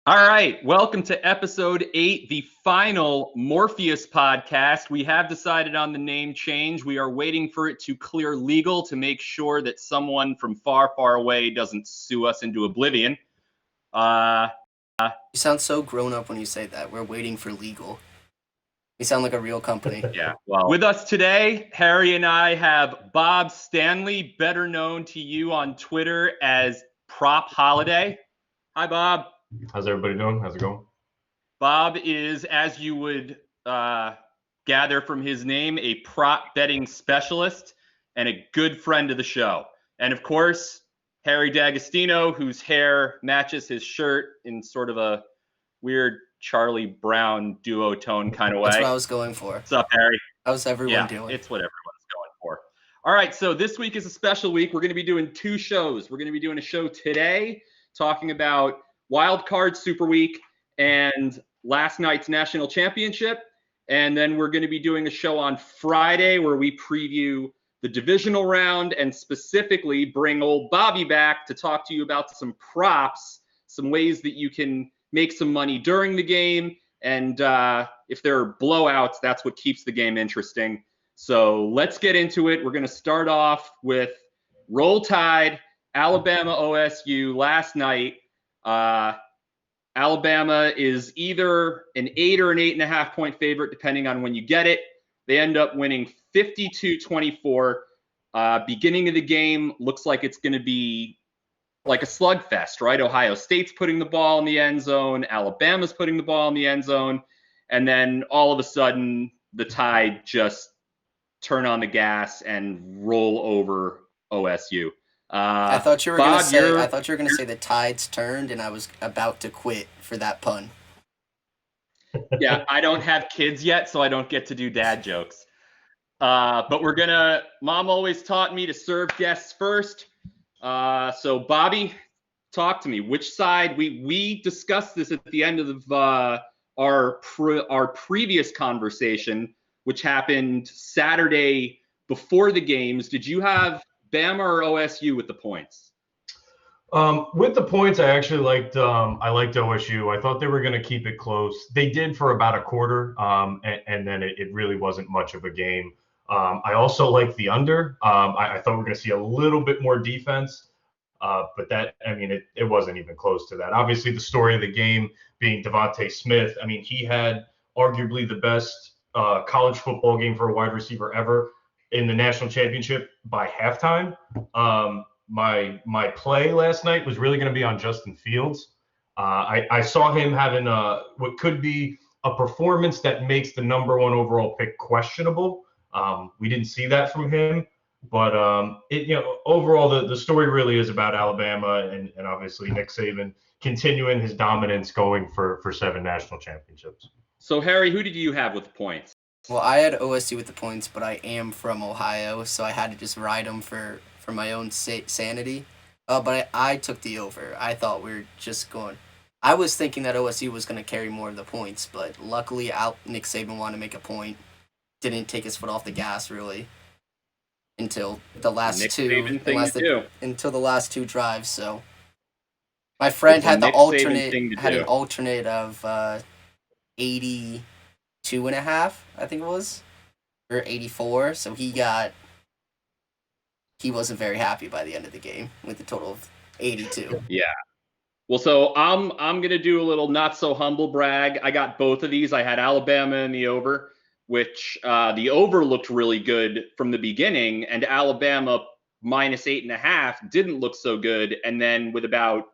All right, welcome to episode 8, the final Morpheus Podcast. We have decided on the name change. We are waiting for it to clear legal to make sure that someone from far, far away doesn't sue us into oblivion. You sound so grown up when you say that. We're waiting for legal. You sound like a real company. Yeah, well, with us today, Harry and I have Bob Stanley, better known to you on Twitter as Prop Holiday. Hi, Bob. How's everybody doing? How's it going? Bob is, as you would gather from his name, a prop betting specialist and a good friend of the show. And of course, Harry D'Agostino, whose hair matches his shirt in sort of a weird Charlie Brown duotone kind of way. That's what I was going for. What's up, Harry? How's everyone doing? It's what everyone's going for. All right, so this week is a special week. We're going to be doing 2 shows. We're going to be doing a show today talking about Wild Card Super Week and last night's national championship. And then we're going to be doing a show on Friday where we preview the divisional round and specifically bring old Bobby back to talk to you about some props, some ways that you can make some money during the game. And if there are blowouts, that's what keeps the game interesting. So let's get into it. We're going to start off with Roll Tide, Alabama OSU last night. Alabama is either an 8 or an 8.5 point favorite, depending on when you get it. They end up winning 52-24. Beginning of the game looks like it's going to be like a slugfest, right? Ohio State's putting the ball in the end zone. Alabama's putting the ball in the end zone. And then all of a sudden, the Tide just turn on the gas and roll over OSU. I thought you were going to say the tides turned, and I was about to quit for that pun. Yeah, I don't have kids yet, so I don't get to do dad jokes. But Mom always taught me to serve guests first. So Bobby, talk to me. Which side? We discussed this at the end of our previous conversation, which happened Saturday before the games. Did you have Bama or OSU with the points? With the points, I actually liked OSU. I thought they were going to keep it close. They did for about a quarter, and then it really wasn't much of a game. I also liked the under. I thought we were going to see a little bit more defense, but it wasn't even close to that. Obviously, the story of the game being Devontae Smith. I mean, he had arguably the best college football game for a wide receiver ever in the national championship by halftime. My play last night was really going to be on Justin Fields. I saw him having what could be a performance that makes the number 1 overall pick questionable. We didn't see that from him, but overall the story really is about Alabama and obviously Nick Saban continuing his dominance, going for 7 national championships. So Harry, who did you have with the points? Well, I had OSU with the points, but I am from Ohio, so I had to just ride them for my own sanity. But I took the over. I thought we were just going. I was thinking that OSU was going to carry more of the points, but luckily Nick Saban wanted to make a point. Didn't take his foot off the gas really until the last until the last 2 drives. So my friend had an alternate of 82.5, I think it was, or 84. So he wasn't very happy by the end of the game with a total of 82. Yeah. Well, so I'm gonna do a little not so humble brag. I got both of these. I had Alabama in the over, which the over looked really good from the beginning, and Alabama minus 8.5 didn't look so good. And then with about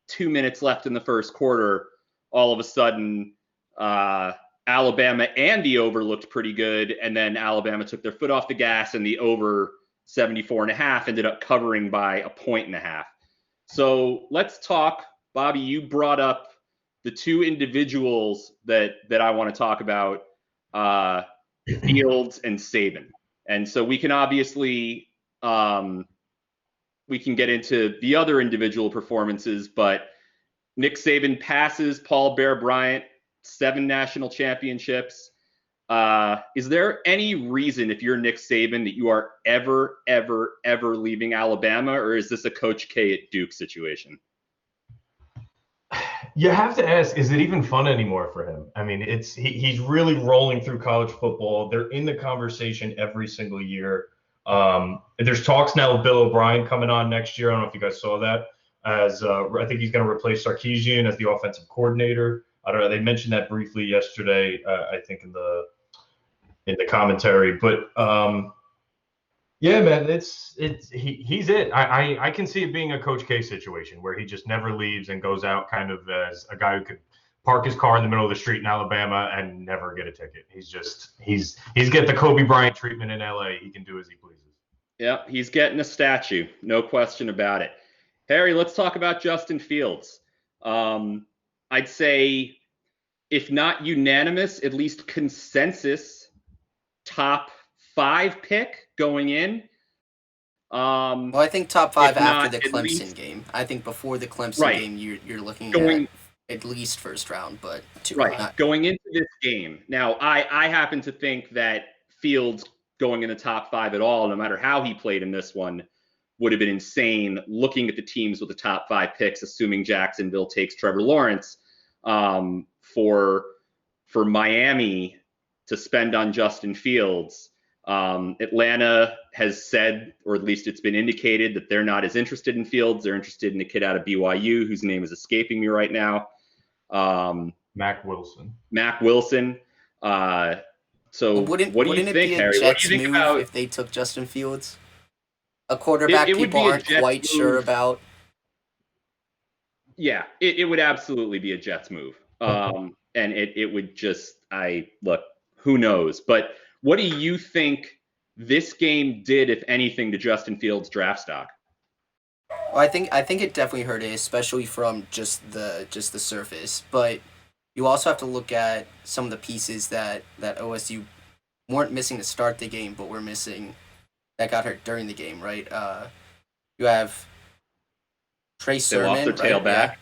2 minutes left in the first quarter, all of a sudden, Alabama and the over looked pretty good, and then Alabama took their foot off the gas, and the over 74.5 ended up covering by 1.5. So let's talk. Bobby, you brought up the 2 individuals that I want to talk about, Fields and Saban. And so we can obviously we can get into the other individual performances, but Nick Saban passes Paul Bear Bryant 7 national championships. Is there any reason, if you're Nick Saban, that you are ever leaving Alabama, or is this a Coach K at Duke situation? You have to ask, is it even fun anymore for him? I mean, he's really rolling through college football. They're in the conversation every single year. There's talks now with Bill O'Brien coming on next year. I don't know if you guys saw that. As I think he's going to replace Sarkisian as the offensive coordinator. I don't know. They mentioned that briefly yesterday. I think in the commentary, but yeah, man, he's it. I can see it being a Coach K situation where he just never leaves and goes out kind of as a guy who could park his car in the middle of the street in Alabama and never get a ticket. He's get the Kobe Bryant treatment in LA. He can do as he pleases. Yep, he's getting a statue, no question about it. Harry, let's talk about Justin Fields. I'd say, if not unanimous, at least consensus top 5 pick going in. Well, I think top 5 after the Clemson game. I think before the Clemson game, you're looking at least first round, but going into this game. Now, I happen to think that Fields going in the top 5 at all, no matter how he played in this one, would have been insane. Looking at the teams with the top 5 picks, assuming Jacksonville takes Trevor Lawrence, for Miami to spend on Justin Fields. Atlanta has said, or at least it's been indicated, that they're not as interested in Fields. They're interested in a kid out of BYU whose name is escaping me right now. Mac Wilson. So what do you think, Harry? What do you think about if they took Justin Fields? A quarterback people aren't quite sure about. Yeah, it would absolutely be a Jets move. And it would just, who knows? But what do you think this game did, if anything, to Justin Fields' draft stock? Well, I think it definitely hurt it, especially from just the surface. But you also have to look at some of the pieces that OSU weren't missing to start the game, but were missing that got hurt during the game, right? You have Trey Sermon. They lost their tailback. Yeah.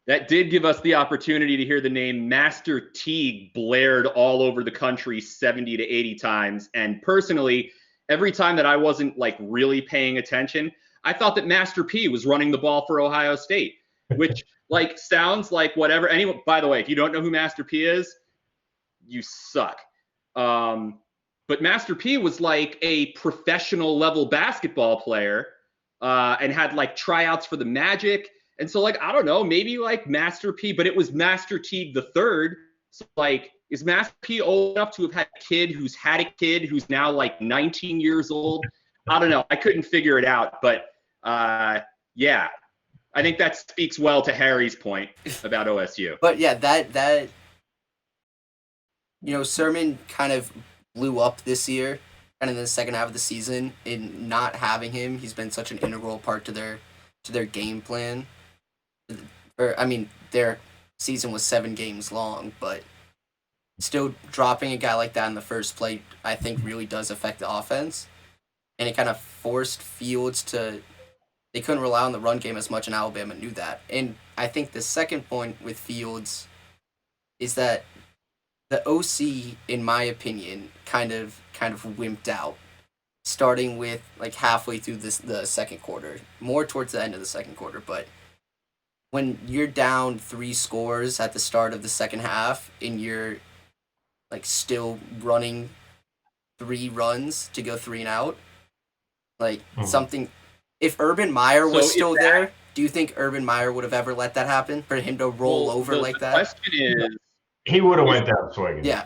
That did give us the opportunity to hear the name Master Teague blared all over the country 70 to 80 times. And personally, every time that I wasn't really paying attention, I thought that Master P was running the ball for Ohio State, which sounds like whatever. Anyone, by the way, if you don't know who Master P is, you suck. But Master P was like a professional level basketball player and had tryouts for the Magic. And so, I don't know, maybe Master P, but it was Master Teague the third. So, is Master P old enough to have had a kid who's had a kid who's now 19 years old? I don't know. I couldn't figure it out. But, yeah, I think that speaks well to Harry's point about OSU. But, yeah, that Sermon kind of blew up this year and in the second half of the season. In not having him, he's been such an integral part to their game plan. Their season was 7 games long, but still dropping a guy like that in the first play, I think really does affect the offense. And it kind of forced Fields they couldn't rely on the run game as much, and Alabama knew that. And I think the second point with Fields is that the OC, in my opinion, kind of wimped out, starting with halfway through the second quarter, more towards the end of the second quarter, but when you're down 3 scores at the start of the second half and you're still running 3 runs to go 3 and out, something. If Urban Meyer was still there, do you think Urban Meyer would have ever let that happen, for him to roll over like that? The question is, he would have went down swinging. Yeah.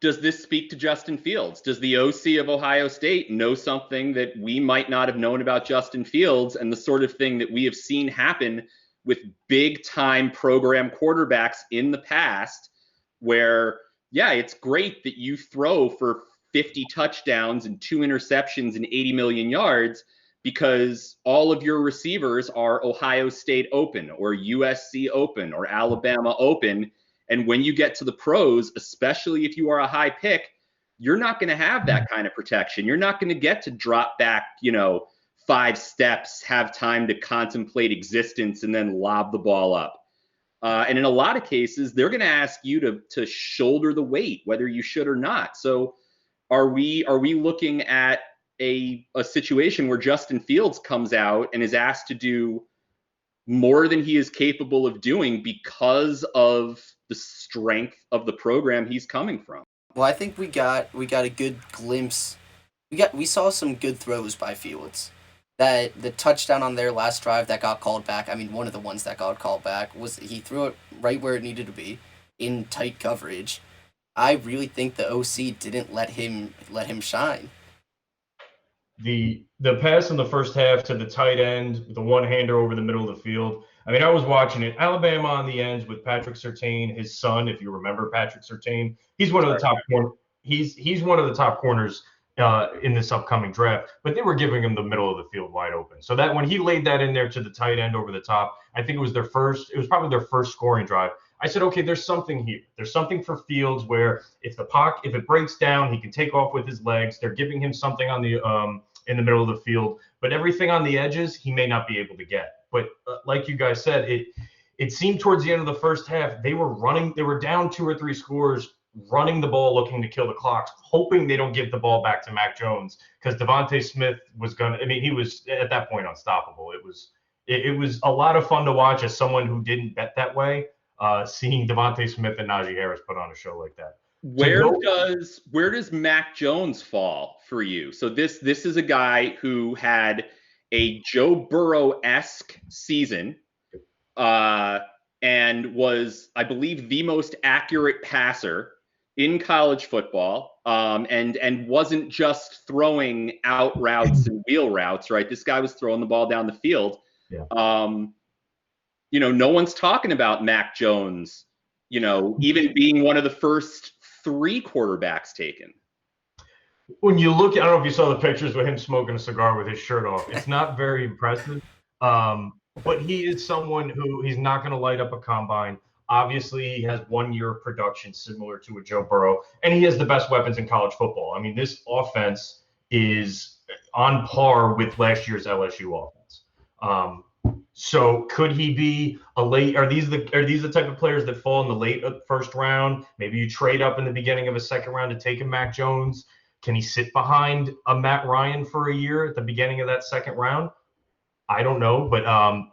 Does this speak to Justin Fields? Does the OC of Ohio State know something that we might not have known about Justin Fields, and the sort of thing that we have seen happen with big-time program quarterbacks in the past, where, yeah, it's great that you throw for 50 touchdowns and 2 interceptions and 80 million yards because all of your receivers are Ohio State open or USC open or Alabama open. And when you get to the pros, especially if you are a high pick, you're not going to have that kind of protection. You're not going to get to drop back, 5 steps, have time to contemplate existence, and then lob the ball up. And in a lot of cases, they're going to ask you to shoulder the weight, whether you should or not. So are we looking at a situation where Justin Fields comes out and is asked to do more than he is capable of doing because of the strength of the program he's coming from. Well, I think we got a good glimpse. We saw some good throws by Fields. That the touchdown on their last drive that got called back. I mean, one of the ones that got called back was he threw it right where it needed to be, in tight coverage. I really think the OC didn't let him shine. The pass in the first half to the tight end, the one-hander over the middle of the field. I mean, I was watching it. Alabama on the ends with Patrick Surtain, his son, if you remember Patrick Surtain. He's one of the top he's one of the top corners in this upcoming draft, but they were giving him the middle of the field wide open. So that when he laid that in there to the tight end over the top, I think it was probably their first scoring drive. I said, okay, there's something here. There's something for Fields where if it breaks down, he can take off with his legs. They're giving him something on the in the middle of the field, but everything on the edges he may not be able to get. But like you guys said, it seemed towards the end of the first half they were down 2 or 3 scores, running the ball, looking to kill the clock, hoping they don't give the ball back to Mac Jones because Devontae Smith was he was at that point unstoppable. It was a lot of fun to watch as someone who didn't bet that way. Seeing Devontae Smith and Najee Harris put on a show like that. Where does Mac Jones fall for you? So this is a guy who had a Joe Burrow-esque season, and was, I believe, the most accurate passer in college football, and wasn't just throwing out routes and wheel routes, right? This guy was throwing the ball down the field. Yeah. No one's talking about Mac Jones, even being one of the first 3 quarterbacks taken. When you look, I don't know if you saw the pictures with him smoking a cigar with his shirt off. It's not very impressive, but he is someone who he's not going to light up a combine. Obviously, he has 1 year of production similar to a Joe Burrow, and he has the best weapons in college football. I mean, this offense is on par with last year's LSU offense. So could he be are these the type of players that fall in the late first round? Maybe you trade up in the beginning of a second round to take a Mac Jones. Can he sit behind a Matt Ryan for a year at the beginning of that second round? I don't know, but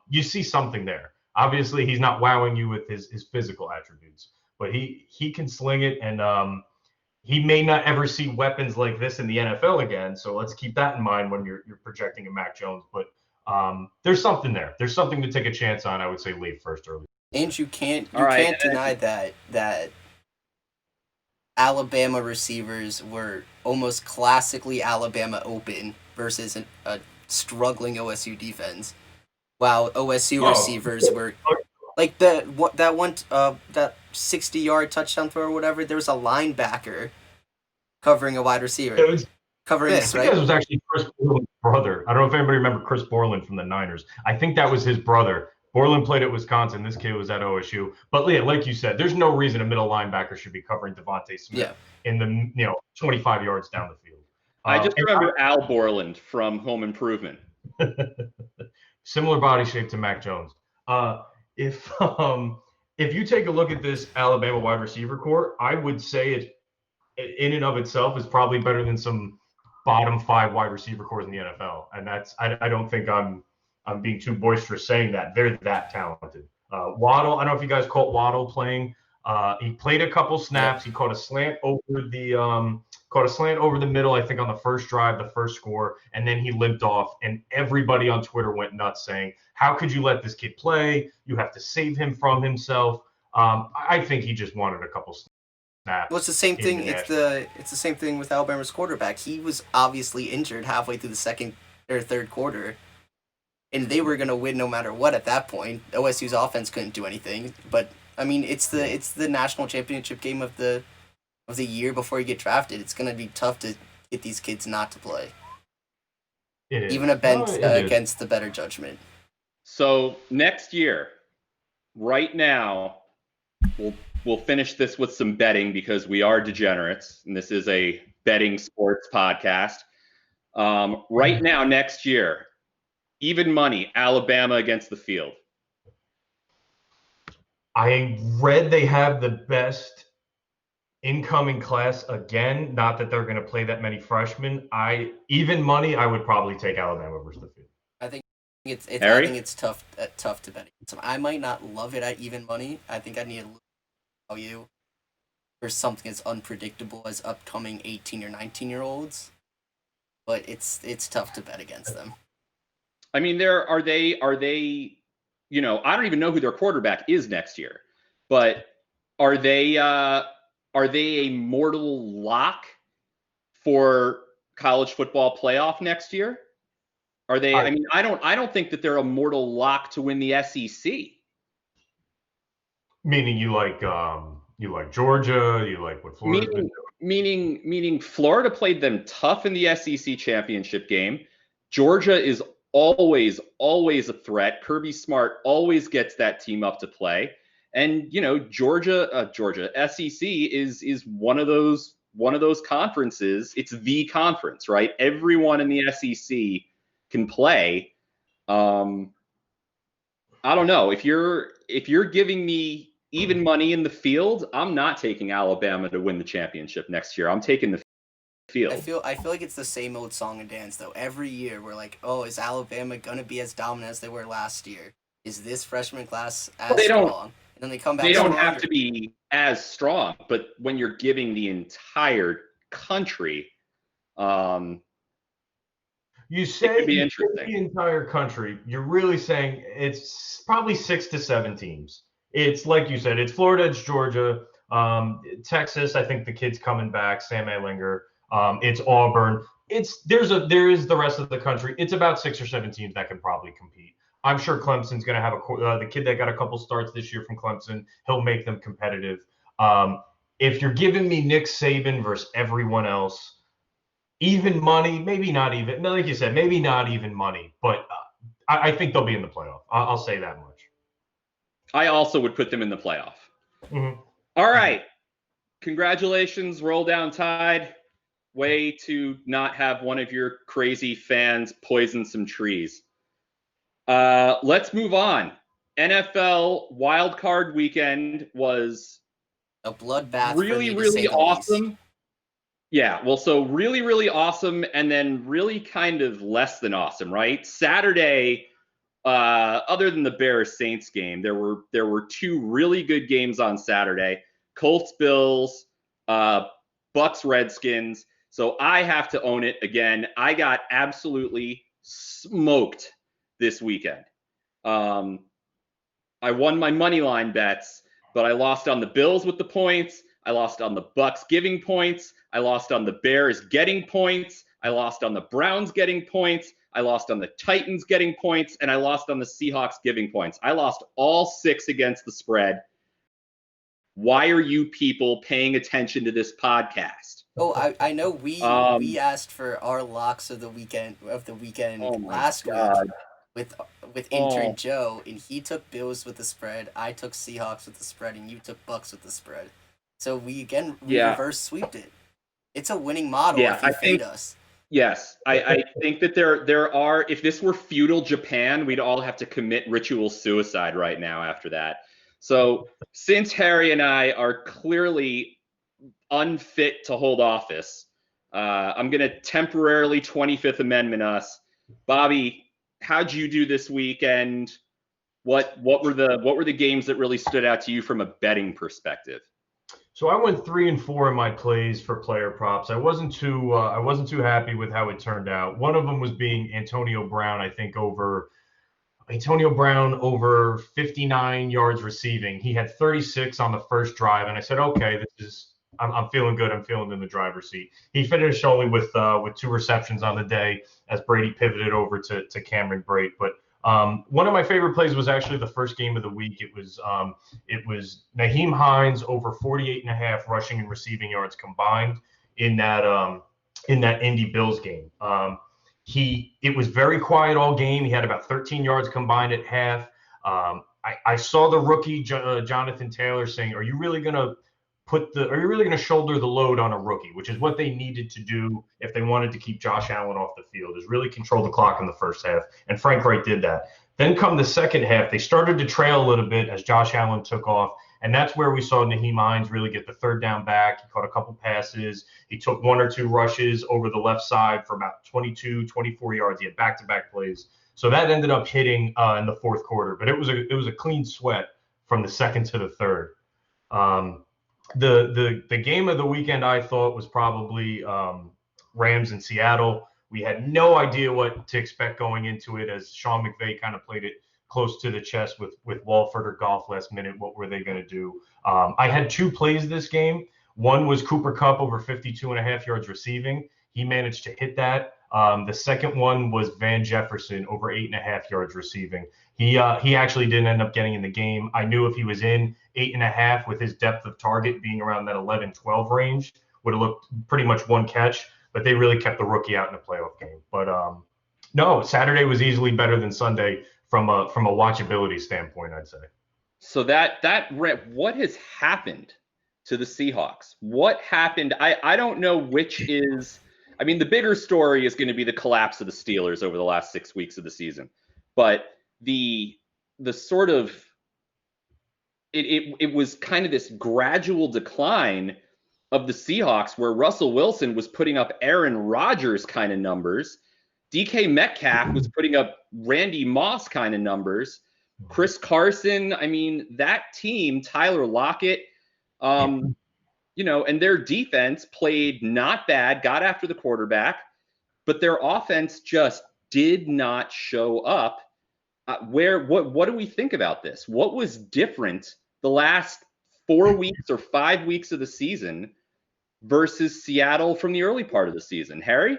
you see something there. Obviously, he's not wowing you with his physical attributes, but he can sling it, and he may not ever see weapons like this in the NFL again. So let's keep that in mind when you're projecting a Mac Jones. But there's something there. There's something to take a chance on. I would say late first, early. And you can't deny that Alabama receivers were almost classically Alabama open versus a struggling OSU defense, while OSU receivers were like that 60-yard touchdown throw or whatever. There was a linebacker covering a wide receiver. Covering this, right? That was actually Chris Borland's brother. I don't know if anybody remember Chris Borland from the Niners. I think that was his brother. Borland played at Wisconsin. This kid was at OSU. But yeah, like you said, there's no reason a middle linebacker should be covering Devontae Smith in the 25 yards down the field. I just remember Al Borland from Home Improvement. Similar body shape to Mac Jones. If you take a look at this Alabama wide receiver core, I would say it in and of itself is probably better than some bottom 5 wide receiver cores in the NFL. And I don't think I'm being too boisterous saying that. They're that talented. Waddle, I don't know if you guys caught Waddle playing. He played a couple snaps. He caught a slant over the middle, I think, on the first drive, the first score, and then he limped off. And everybody on Twitter went nuts saying, how could you let this kid play? You have to save him from himself. I think he just wanted a couple snaps. Well, it's the same thing. It's the same thing with Alabama's quarterback. He was obviously injured halfway through the second or third quarter, and they were going to win no matter what at that point. OSU's offense couldn't do anything. But I mean, it's the national championship game of the year before you get drafted. It's going to be tough to get these kids not to play, even against the better judgment. So next year, right now, we'll finish this with some betting because we are degenerates, and this is a betting sports podcast. Right now, next year, even money, Alabama against the field. I read they have the best incoming class again. Not that they're going to play that many freshmen. Even money, I would probably take Alabama versus the field. I think I Harry? think it's tough to bet against them. I might not love it at even money. I think I need a little value for something as unpredictable as upcoming 18 or 19-year-olds. But it's tough to bet against them. I mean, are they, you know, I don't even know who their quarterback is next year, but are they a mortal lock for college football playoff next year? Are they? I mean, I don't think that they're a mortal lock to win the SEC. Meaning you like Georgia, you like what Florida's been doing. Meaning Florida played them tough in the SEC championship game. Georgia is always a threat. Kirby Smart always gets that team up to play. And you know, Georgia SEC is one of those conferences. It's the conference, right? Everyone in the SEC can play. I don't know. If you're giving me even money in the field, I'm not taking Alabama to win the championship next year. I'm taking the field. I feel like it's the same old song and dance though. Every year we're like, oh, is Alabama gonna be as dominant as they were last year? Is this freshman class as strong? And then they come back. They don't have to be as strong, but when you're giving the entire country, you say it could be interesting. The entire country, you're really saying it's probably 6 to 7 teams. It's like you said, it's Florida, it's Georgia, Texas. I think the kid's coming back, Sam Ehlinger. It's Auburn. There is the rest of the country. It's about 6 or 7 teams that can probably compete. I'm sure Clemson's going to have the kid that got a couple starts this year from Clemson. He'll make them competitive. If you're giving me Nick Saban versus everyone else, even money, maybe not even. Like you said, maybe not even money, but I think they'll be in the playoff. I'll say that much. I also would put them in the playoff. Mm-hmm. All right. Congratulations, Roll Down Tide. Way to not have one of your crazy fans poison some trees. Let's move on. NFL wildcard weekend was a bloodbath. Really awesome. Yeah, well, so really awesome, and then really kind of less than awesome, right? Saturday, other than the Bears-Saints game, there were 2 really good games on Saturday. Colts-Bills, Bucks-Redskins. So I have to own it again. I got absolutely smoked this weekend. I won my money line bets, but I lost on the Bills with the points. I lost on the Bucks giving points. I lost on the Bears getting points. I lost on the Browns getting points. I lost on the Titans getting points, and I lost on the Seahawks giving points. I lost all 6 against the spread. Why are you people paying attention to this podcast? Oh, I know we asked for our locks of the weekend last week with intern Joe, and he took Bills with the spread. I took Seahawks with the spread, and you took Bucks with the spread. So we reverse sweeped it. It's a winning model if you fade us. Yes, I think that there are. If this were feudal Japan, we'd all have to commit ritual suicide right now after that. So since Harry and I are clearly unfit to hold office, I'm going to temporarily 25th Amendment us. Bobby, how'd you do this weekend? What were the games that really stood out to you from a betting perspective? So I went 3 and 4 in my plays for player props. I wasn't too happy with how it turned out. One of them was being Antonio Brown. I think over 59 yards receiving. He had 36 on the first drive, and I said, okay, I'm feeling good. I'm feeling in the driver's seat. He finished only with 2 receptions on the day as Brady pivoted over to Cameron Brate. But one of my favorite plays was actually the first game of the week. It was Nyheim Hines over 48.5 rushing and receiving yards combined in that Indy Bills game. It was very quiet all game. He had about 13 yards combined at half. I saw the rookie Jonathan Taylor saying, "Are you really going to shoulder the load on a rookie?" Which is what they needed to do if they wanted to keep Josh Allen off the field, is really control the clock in the first half. And Frank Wright did that. Then come the second half, they started to trail a little bit as Josh Allen took off. And that's where we saw Nyheim Hines really get the third down back. He caught a couple passes. He took 1 or 2 rushes over the left side for about 22, 24 yards. He had back-to-back plays So that ended up hitting in the fourth quarter, but it was a clean sweat from the second to the third. The game of the weekend I thought was probably Rams in Seattle. We had no idea what to expect going into it, as Sean McVay kind of played it close to the chest with Walford or Goff last minute. What were they going to do? I had two plays this game. One was Cooper Kupp over 52.5 yards receiving. He managed to hit that. The second one was Van Jefferson over 8.5 yards receiving. He actually didn't end up getting in the game. I knew if he was in 8.5 with his depth of target being around that 11-12 range, would have looked pretty much one catch, but they really kept the rookie out in a playoff game. But no, Saturday was easily better than Sunday from a watchability standpoint, I'd say. So what has happened to the Seahawks? What happened? I don't know which is. I mean, the bigger story is going to be the collapse of the Steelers over the last 6 weeks of the season, but the sort of it was kind of this gradual decline of the Seahawks, where Russell Wilson was putting up Aaron Rodgers kind of numbers, DK Metcalf was putting up Randy Moss kind of numbers, Chris Carson. I mean, that team, Tyler Lockett. And their defense played not bad, got after the quarterback, but their offense just did not show up. What do we think about this? What was different the last 4 weeks or 5 weeks of the season versus Seattle from the early part of the season? Harry?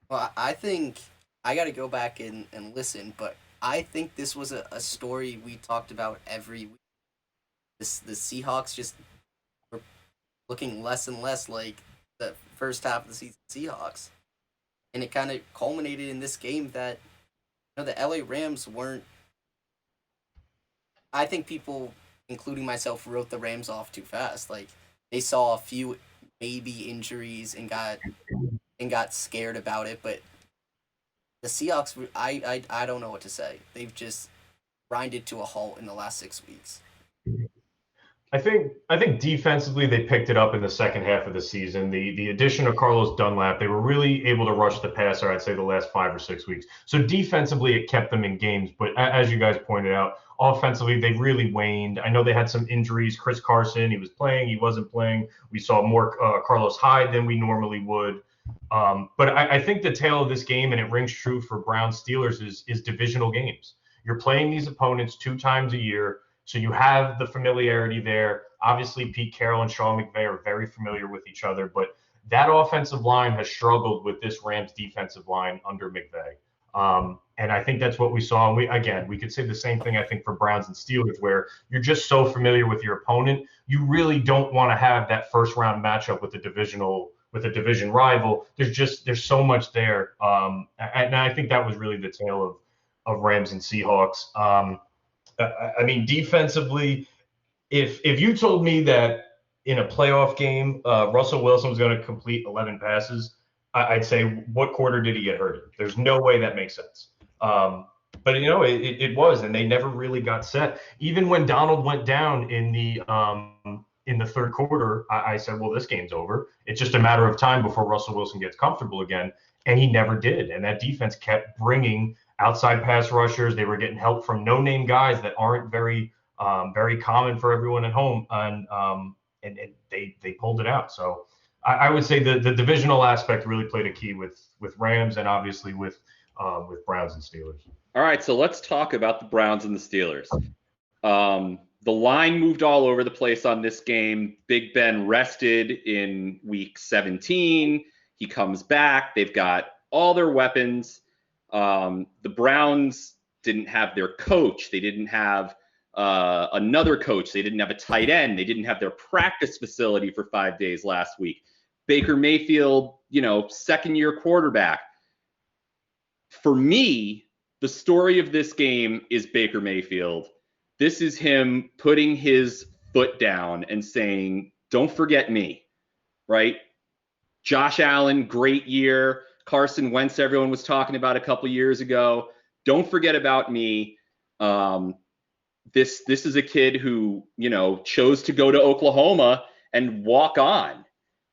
Well, I think I got to go back and listen, but I think this was a story we talked about every week. The Seahawks just were looking less and less like the first half of the season Seahawks. And it kind of culminated in this game that the LA Rams weren't. I think people, including myself, wrote the Rams off too fast. Like, they saw a few maybe injuries and got scared about it, but the Seahawks, I don't know what to say. They've just grinded to a halt in the last 6 weeks. I think defensively they picked it up in the second half of the season. The addition of Carlos Dunlap, they were really able to rush the passer, I'd say, the last 5 or 6 weeks. So defensively it kept them in games, but as you guys pointed out, offensively they really waned. I know they had some injuries. Chris Carson, he was playing, he wasn't playing. We saw more Carlos Hyde than we normally would. But I think the tale of this game, and it rings true for Browns Steelers, is divisional games. You're playing these opponents 2 times a year. So you have the familiarity there. Obviously, Pete Carroll and Sean McVay are very familiar with each other, but that offensive line has struggled with this Rams defensive line under McVay. And I think that's what we saw. We could say the same thing, I think, for Browns and Steelers, where you're just so familiar with your opponent. You really don't want to have that first round matchup with a division rival. There's so much there. And I think that was really the tale of Rams and Seahawks. I mean, defensively, if you told me that in a playoff game, Russell Wilson was going to complete 11 passes, I'd say, what quarter did he get hurt in? There's no way that makes sense. But it was, and they never really got set. Even when Donald went down in the third quarter, I said, well, this game's over. It's just a matter of time before Russell Wilson gets comfortable again, and he never did. And that defense kept bringing outside pass rushers. They were getting help from no-name guys that aren't very common for everyone at home, and they pulled it out. So I would say the divisional aspect really played a key with Rams, and obviously with Browns and Steelers. All right, so let's talk about the Browns and the Steelers. The line moved all over the place on this game. Big Ben rested in week 17. He comes back. They've got all their weapons. The Browns didn't have their coach. They didn't have another coach. They didn't have a tight end. They didn't have their practice facility for 5 days last week. Baker Mayfield, second-year quarterback. For me, the story of this game is Baker Mayfield. This is him putting his foot down and saying, don't forget me, right? Josh Allen, great year. Carson Wentz, everyone was talking about a couple years ago. Don't forget about me. This is a kid who, chose to go to Oklahoma and walk on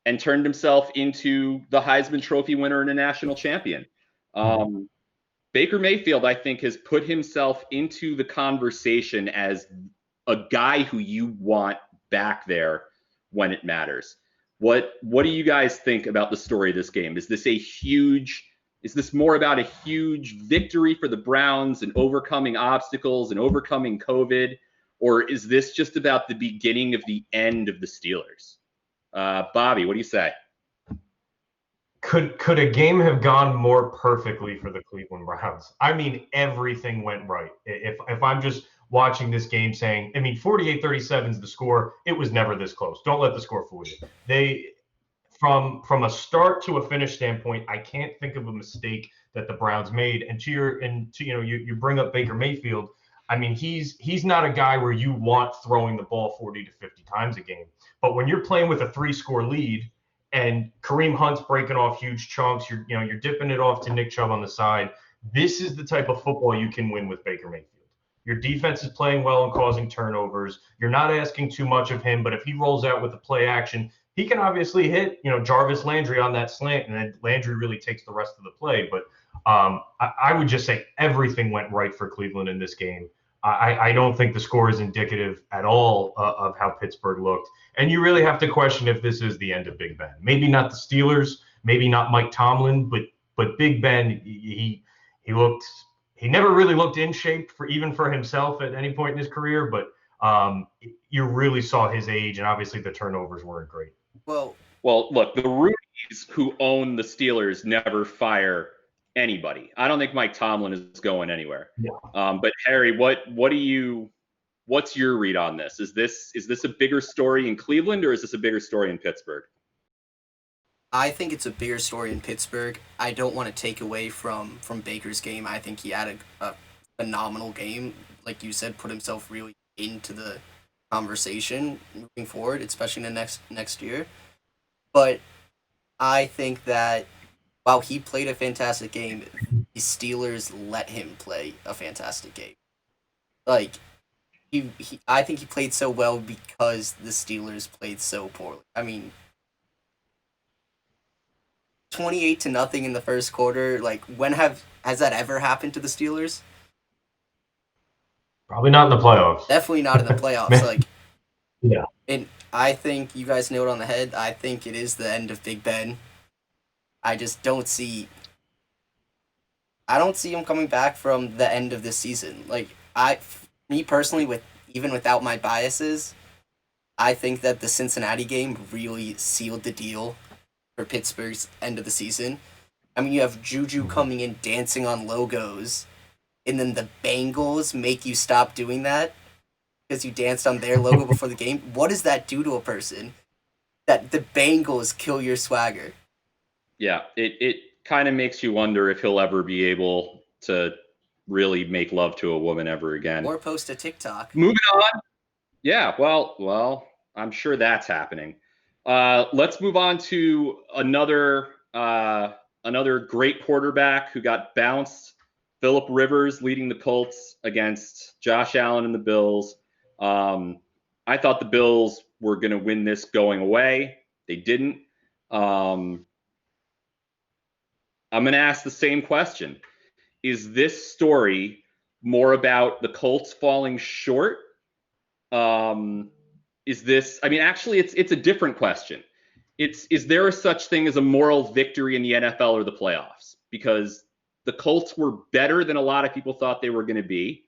and turned himself into the Heisman Trophy winner and a national champion. Baker Mayfield, I think, has put himself into the conversation as a guy who you want back there when it matters. What do you guys think about the story of this game? Is this more about a huge victory for the Browns and overcoming obstacles and overcoming COVID? Or is this just about the beginning of the end of the Steelers? Bobby, what do you say? Could a game have gone more perfectly for the Cleveland Browns? I mean, everything went right. If I'm just watching this game saying, I mean, 48-37 is the score. It was never this close. Don't let the score fool you. They, from a start to a finish standpoint, I can't think of a mistake that the Browns made. And you bring up Baker Mayfield. I mean, he's not a guy where you want throwing the ball 40 to 50 times a game. But when you're playing with a 3-score lead and Kareem Hunt's breaking off huge chunks, you're dipping it off to Nick Chubb on the side. This is the type of football you can win with Baker Mayfield. Your defense is playing well and causing turnovers. You're not asking too much of him, but if he rolls out with a play action, he can obviously hit, Jarvis Landry on that slant, and then Landry really takes the rest of the play. But I would just say everything went right for Cleveland in this game. I don't think the score is indicative at all of how Pittsburgh looked. And you really have to question if this is the end of Big Ben. Maybe not the Steelers, maybe not Mike Tomlin, but Big Ben, he never really looked in shape for himself at any point in his career, but you really saw his age, and obviously the turnovers weren't great. Well, look, the Rudies who own the Steelers never fire anybody. I don't think Mike Tomlin is going anywhere. Yeah. But Harry, what's your read on this? Is this a bigger story in Cleveland, or is this a bigger story in Pittsburgh? I think it's a bigger story in Pittsburgh. I don't want to take away from Baker's game. I think he had a phenomenal game. Like you said, put himself really into the conversation moving forward, especially in the next year. But I think that while he played a fantastic game, the Steelers let him play a fantastic game. Like, I think he played so well because the Steelers played so poorly. I mean, 28-0 in the first quarter. Like, has that ever happened to the Steelers? Probably not in the playoffs. Definitely not in the playoffs. Like, yeah. And I think you guys nailed it on the head. I think it is the end of Big Ben. I just don't see. I don't see him coming back from the end of this season. Like, me personally, even without my biases, I think that the Cincinnati game really sealed the deal for Pittsburgh's end of the season. I mean, you have Juju coming in dancing on logos, and then the Bengals make you stop doing that because you danced on their logo before the game. What does that do to a person? That the Bengals kill your swagger. Yeah, it kind of makes you wonder if he'll ever be able to really make love to a woman ever again. Or post a TikTok. Moving on. Yeah, well, I'm sure that's happening. Let's move on to another great quarterback who got bounced. Phillip Rivers leading the Colts against Josh Allen and the Bills. I thought the Bills were going to win this going away. They didn't. I'm going to ask the same question. Is this story more about the Colts falling short? Actually, it's a different question. Is there a such thing as a moral victory in the NFL or the playoffs? Because the Colts were better than a lot of people thought they were going to be.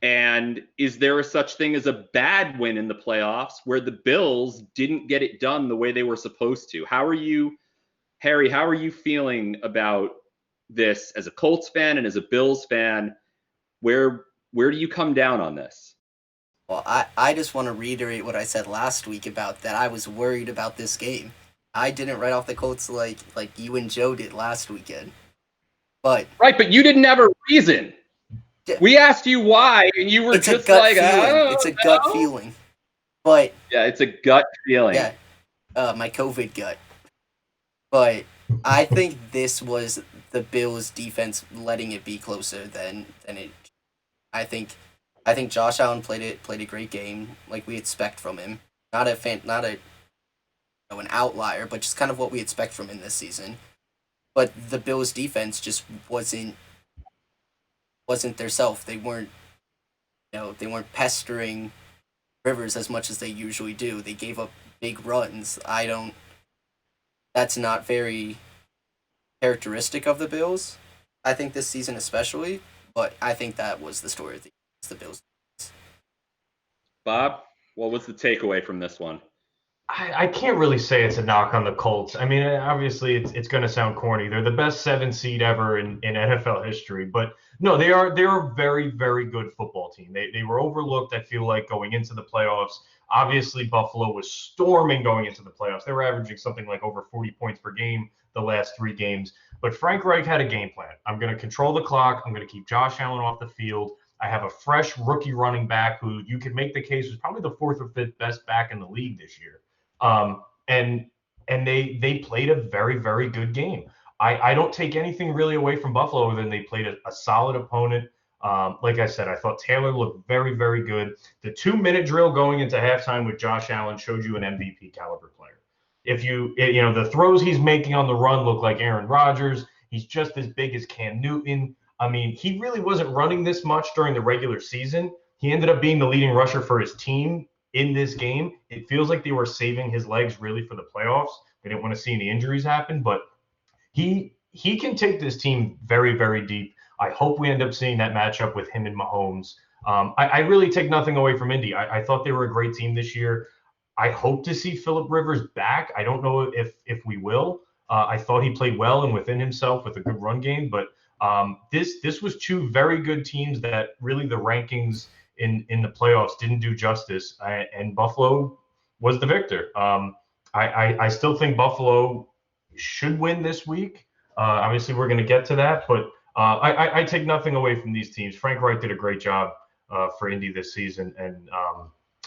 And is there a such thing as a bad win in the playoffs where the Bills didn't get it done the way they were supposed to? Harry, how are you feeling about this as a Colts fan and as a Bills fan? Where do you come down on this? Well, I just want to reiterate what I said last week about that I was worried about this game. I didn't write off the Colts like you and Joe did last weekend. But you didn't have a reason. We asked you why, and you were just like, it's a gut feeling. But yeah, it's a gut feeling. Yeah, my COVID gut. But I think this was the Bills' defense letting it be closer than it. I think Josh Allen played a great game, like we expect from him. Not an outlier, but just kind of what we expect from him this season. But the Bills' defense just wasn't wasn't their self. They weren't, they weren't pestering Rivers as much as they usually do. They gave up big runs. That's not very characteristic of the Bills. I think this season especially, but I think that was the story of the Bills. Bob, what was the takeaway from this one? I can't really say it's a knock on the Colts. I mean, obviously, it's going to sound corny. They're the best 7 seed ever in NFL history, but no, they're a very, very good football team. They were overlooked, I feel like, going into the playoffs. Obviously, Buffalo was storming going into the playoffs. They were averaging something like over 40 points per game the last 3 games. But Frank Reich had a game plan. I'm going to control the clock. I'm going to keep Josh Allen off the field. I have a fresh rookie running back who you could make the case was probably the 4th or 5th best back in the league this year. And they played a very, very good game. I don't take anything really away from Buffalo other than they played a solid opponent. Like I said, I thought Taylor looked very, very good. The 2-minute drill going into halftime with Josh Allen showed you an MVP caliber player. The throws he's making on the run look like Aaron Rodgers. He's just as big as Cam Newton. I mean, he really wasn't running this much during the regular season. He ended up being the leading rusher for his team in this game. It feels like they were saving his legs really for the playoffs. They didn't want to see any injuries happen, but he can take this team very, very deep. I hope we end up seeing that matchup with him and Mahomes. I really take nothing away from Indy. I thought they were a great team this year. I hope to see Phillip Rivers back. I don't know if we will. I thought he played well and within himself with a good run game, but this was 2 very good teams that really the rankings in the playoffs didn't do justice, and Buffalo was the victor. I still think Buffalo should win this week. Obviously, we're going to get to that, but I take nothing away from these teams. Frank Reich did a great job for Indy this season, and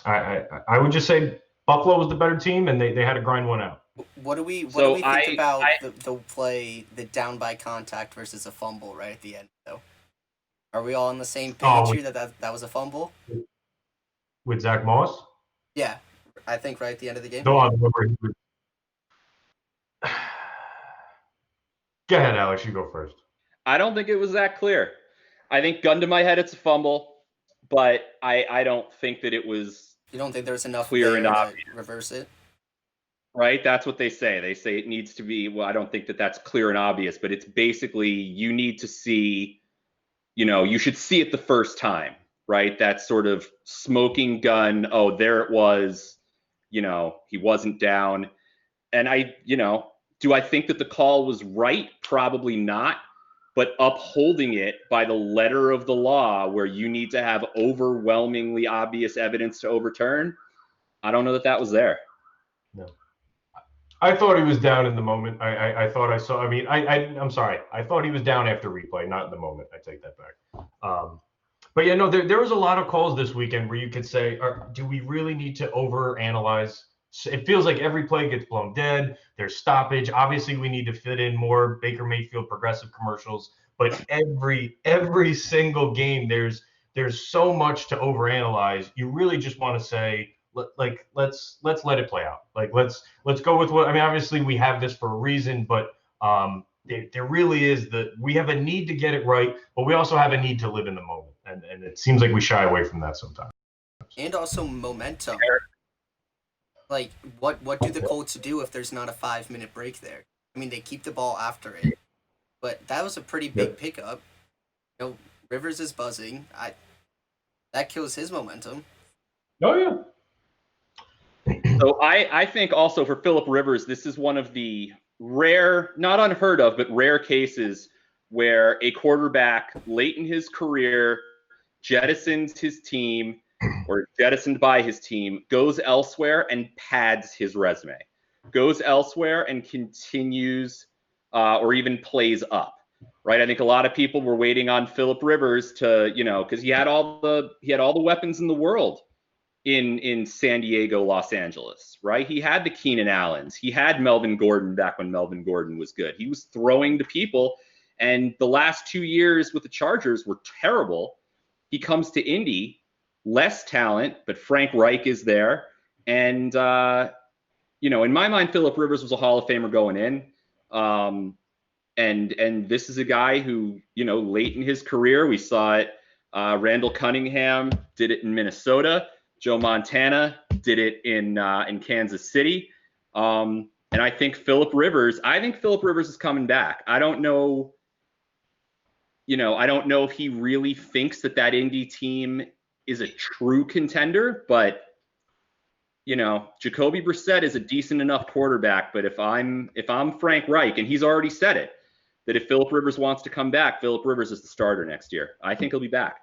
I would just say Buffalo was the better team, and they had to grind one out. What do we think about the play, the down by contact versus a fumble right at the end, though? Are we all on the same page here that was a fumble? With Zach Moss? Yeah, I think right at the end of the game. No, I remember. Go ahead, Alex. You go first. I don't think it was that clear. I think gun to my head, it's a fumble, but I don't think that it was. You don't think there's enough clear and obvious to reverse it? Right? That's what they say. They say it needs to be. Well, I don't think that that's clear and obvious, but it's basically you need to see. You should see it the first time, right? That sort of smoking gun. Oh, there it was. He wasn't down. And do I think that the call was right? Probably not. But upholding it by the letter of the law, where you need to have overwhelmingly obvious evidence to overturn, I don't know that was there. No. I thought he was down in the moment. I thought I saw. I mean, I'm sorry. I thought he was down after replay, not in the moment. I take that back. But yeah, no, there was a lot of calls this weekend where you could say, do we really need to overanalyze? It feels like every play gets blown dead. There's stoppage. Obviously, we need to fit in more Baker Mayfield progressive commercials. But every single game, there's so much to overanalyze. You really just want to say, let's let it play out. Let's go with what. I mean, obviously we have this for a reason, but there really is we have a need to get it right, but we also have a need to live in the moment, and it seems like we shy away from that sometimes. And also momentum. Like what do the Colts do if there's not a 5-minute break there? I mean, they keep the ball after it, but that was a pretty big pickup. Rivers is buzzing. That kills his momentum. Oh yeah. So I think also for Phillip Rivers, this is one of the rare, not unheard of, but rare cases where a quarterback late in his career jettisons his team or jettisoned by his team, goes elsewhere and pads his resume, goes elsewhere and continues or even plays up. Right. I think a lot of people were waiting on Phillip Rivers to, because he had all the weapons in the world in San Diego, Los Angeles, right? He had the Keenan Allens. He had Melvin Gordon back when Melvin Gordon was good. He was throwing to people. And the last 2 years with the Chargers were terrible. He comes to Indy, less talent, but Frank Reich is there. And, in my mind, Phillip Rivers was a Hall of Famer going in. And this is a guy who, late in his career, we saw it. Randall Cunningham did it in Minnesota. Joe Montana did it in Kansas City. And I think Phillip Rivers is coming back. I don't know if he really thinks that Indy team is a true contender, but Jacoby Brissett is a decent enough quarterback. But if I'm Frank Reich, and he's already said it, that if Phillip Rivers wants to come back, Phillip Rivers is the starter next year. I think he'll be back.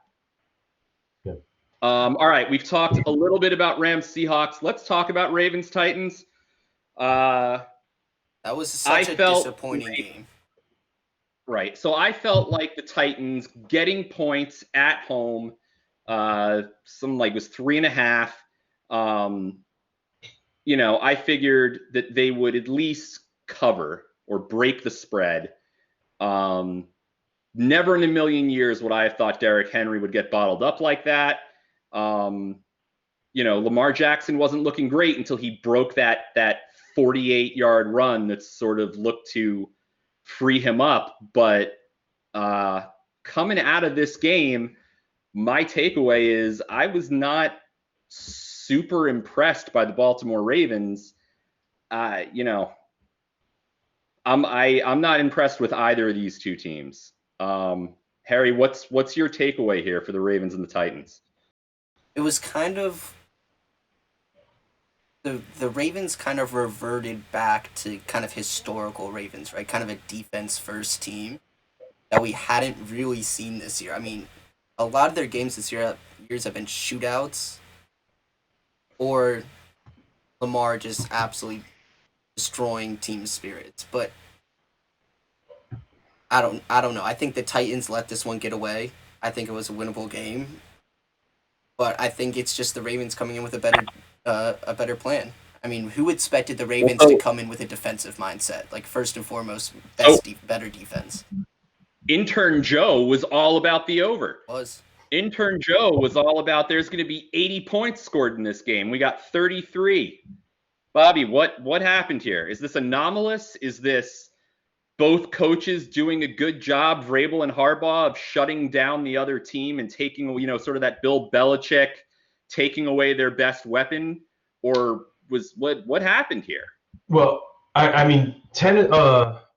Yeah. All right, we've talked a little bit about Rams Seahawks. Let's talk about Ravens Titans. That was such a disappointing game. Right. So I felt like the Titans getting points at home, was 3.5. I figured that they would at least cover or break the spread. Never in a million years would I have thought Derrick Henry would get bottled up like that. Lamar Jackson wasn't looking great until he broke that 48-yard run that sort of looked to free him up. But coming out of this game, my takeaway is I was not super impressed by the Baltimore Ravens. I'm not impressed with either of these two teams. Harry, what's your takeaway here for the Ravens and the Titans? It was kind of the Ravens kind of reverted back to kind of historical Ravens, right? Kind of a defense first team that we hadn't really seen this year. I mean, a lot of their games this years have been shootouts or Lamar just absolutely destroying team spirits. But I don't know. I think the Titans let this one get away. I think it was a winnable game. But I think it's just the Ravens coming in with a better plan. I mean, who expected the Ravens to come in with a defensive mindset? Like, first and foremost, better defense. Intern Joe was all about the over. Intern Joe was all about there's going to be 80 points scored in this game. We got 33. Bobby, what happened here? Is this anomalous? Is this both coaches doing a good job, Vrabel and Harbaugh, of shutting down the other team and taking, sort of that Bill Belichick taking away their best weapon? Or what happened here? Well, I mean,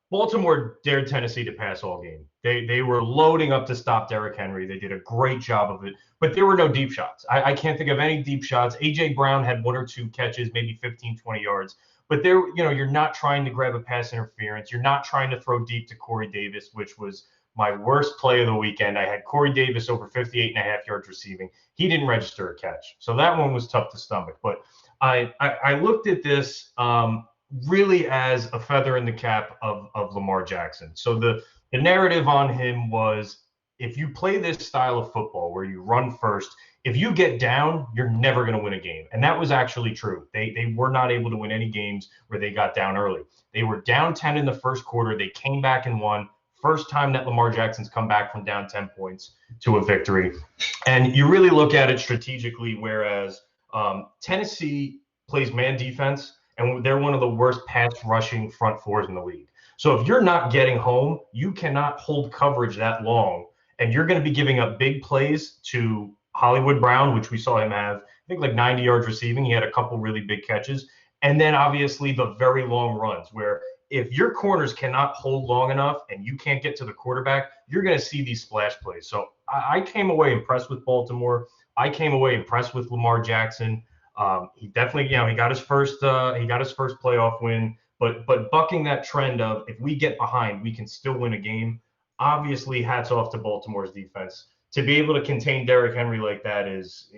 Baltimore dared Tennessee to pass all game. They were loading up to stop Derrick Henry. They did a great job of it, but there were no deep shots. I can't think of any deep shots. A.J. Brown had one or two catches, maybe 15, 20 yards. But you're not trying to grab a pass interference. You're not trying to throw deep to Corey Davis, which was my worst play of the weekend. I had Corey Davis over 58.5 yards receiving. He didn't register a catch. So that one was tough to stomach. But I looked at this really as a feather in the cap of Lamar Jackson. So the narrative on him was, if you play this style of football where you run first, if you get down, you're never going to win a game. And that was actually true. They were not able to win any games where they got down early. They were down 10 in the first quarter. They came back and won. First time that Lamar Jackson's come back from down 10 points to a victory. And you really look at it strategically, whereas Tennessee plays man defense, and they're one of the worst pass rushing front fours in the league. So if you're not getting home, you cannot hold coverage that long, and you're going to be giving up big plays to Hollywood Brown, which we saw him have, I think, like 90 yards receiving. He had a couple really big catches. And then obviously the very long runs, where if your corners cannot hold long enough and you can't get to the quarterback, you're going to see these splash plays. So I came away impressed with Baltimore. I came away impressed with Lamar Jackson. He definitely, he got his first playoff win. But bucking that trend of, if we get behind, we can still win a game. Obviously, hats off to Baltimore's defense. To be able to contain Derrick Henry like that is,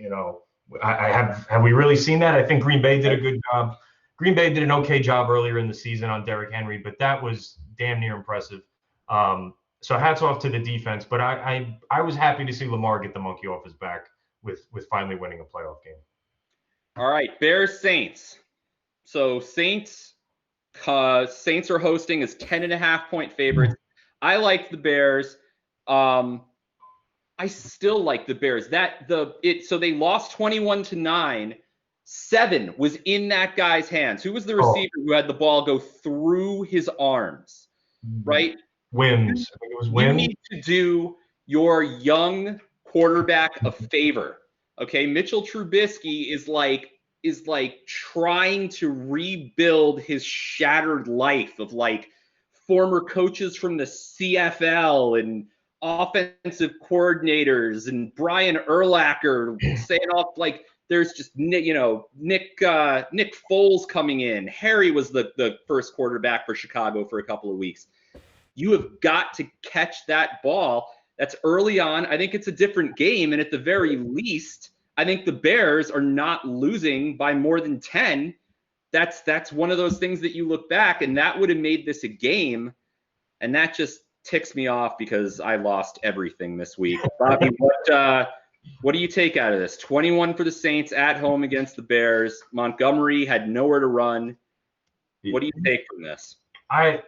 have we really seen that? I think Green Bay did a good job. Green Bay did an okay job earlier in the season on Derrick Henry, but that was damn near impressive. So hats off to the defense. But I was happy to see Lamar get the monkey off his back with finally winning a playoff game. All right, Bears Saints. So Saints are hosting as 10.5-point favorites. I like the Bears. I still like the Bears. So they lost 21-9. 7 was in that guy's hands. Who was the receiver who had the ball go through his arms? Right? Wims. I think it was You Wims. need to do your young quarterback a favor. Okay, Mitchell Trubisky is like trying to rebuild his shattered life of like former coaches from the CFL and offensive coordinators and Brian Urlacher saying off like there's just Nick Foles coming in. Harry was the first quarterback for Chicago for a couple of weeks. You have got to catch that ball. That's early on. I think it's a different game, and at the very least, I think the Bears are not losing by more than 10. That's one of those things that you look back, and that would have made this a game, and that just ticks me off because I lost everything this week. Bobby, what do you take out of this? 21 for the Saints at home against the Bears. Montgomery had nowhere to run. What do you take from this? I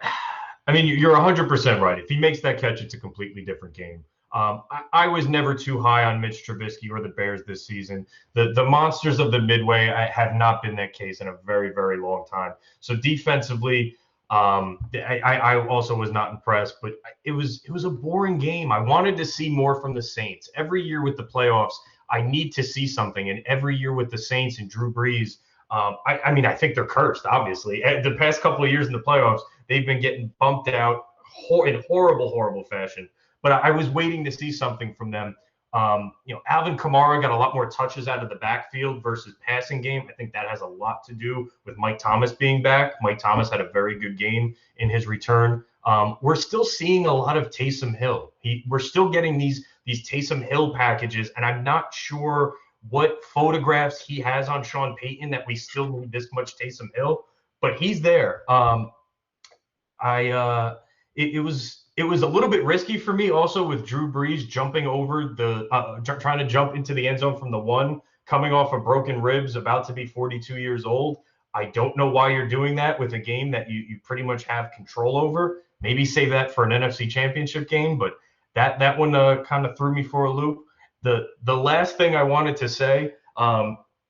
mean, you're 100% right. If he makes that catch, it's a completely different game. I was never too high on Mitch Trubisky or the Bears this season. The monsters of the Midway have not been that case in a very, very long time. So defensively, I also was not impressed, but it was a boring game. I wanted to see more from the Saints. Every year with the playoffs, I need to see something. And every year with the Saints and Drew Brees, I mean, I think they're cursed, obviously. The past couple of years in the playoffs, they've been getting bumped out in horrible fashion. But I was waiting to see something from them. Alvin Kamara got a lot more touches out of the backfield versus passing game. I think that has a lot to do with Mike Thomas being back. Mike Thomas had a very good game in his return. We're still seeing a lot of Taysom Hill. We're still getting these Taysom Hill packages, and I'm not sure what photographs he has on Sean Payton that we still need this much Taysom Hill, but he's there. It was a little bit risky for me also with Drew Brees jumping over trying to jump into the end zone from the one, coming off of broken ribs, about to be 42 years old. I don't know why you're doing that with a game that you pretty much have control over. Maybe save that for an NFC Championship game, but that one kind of threw me for a loop. The last thing I wanted to say,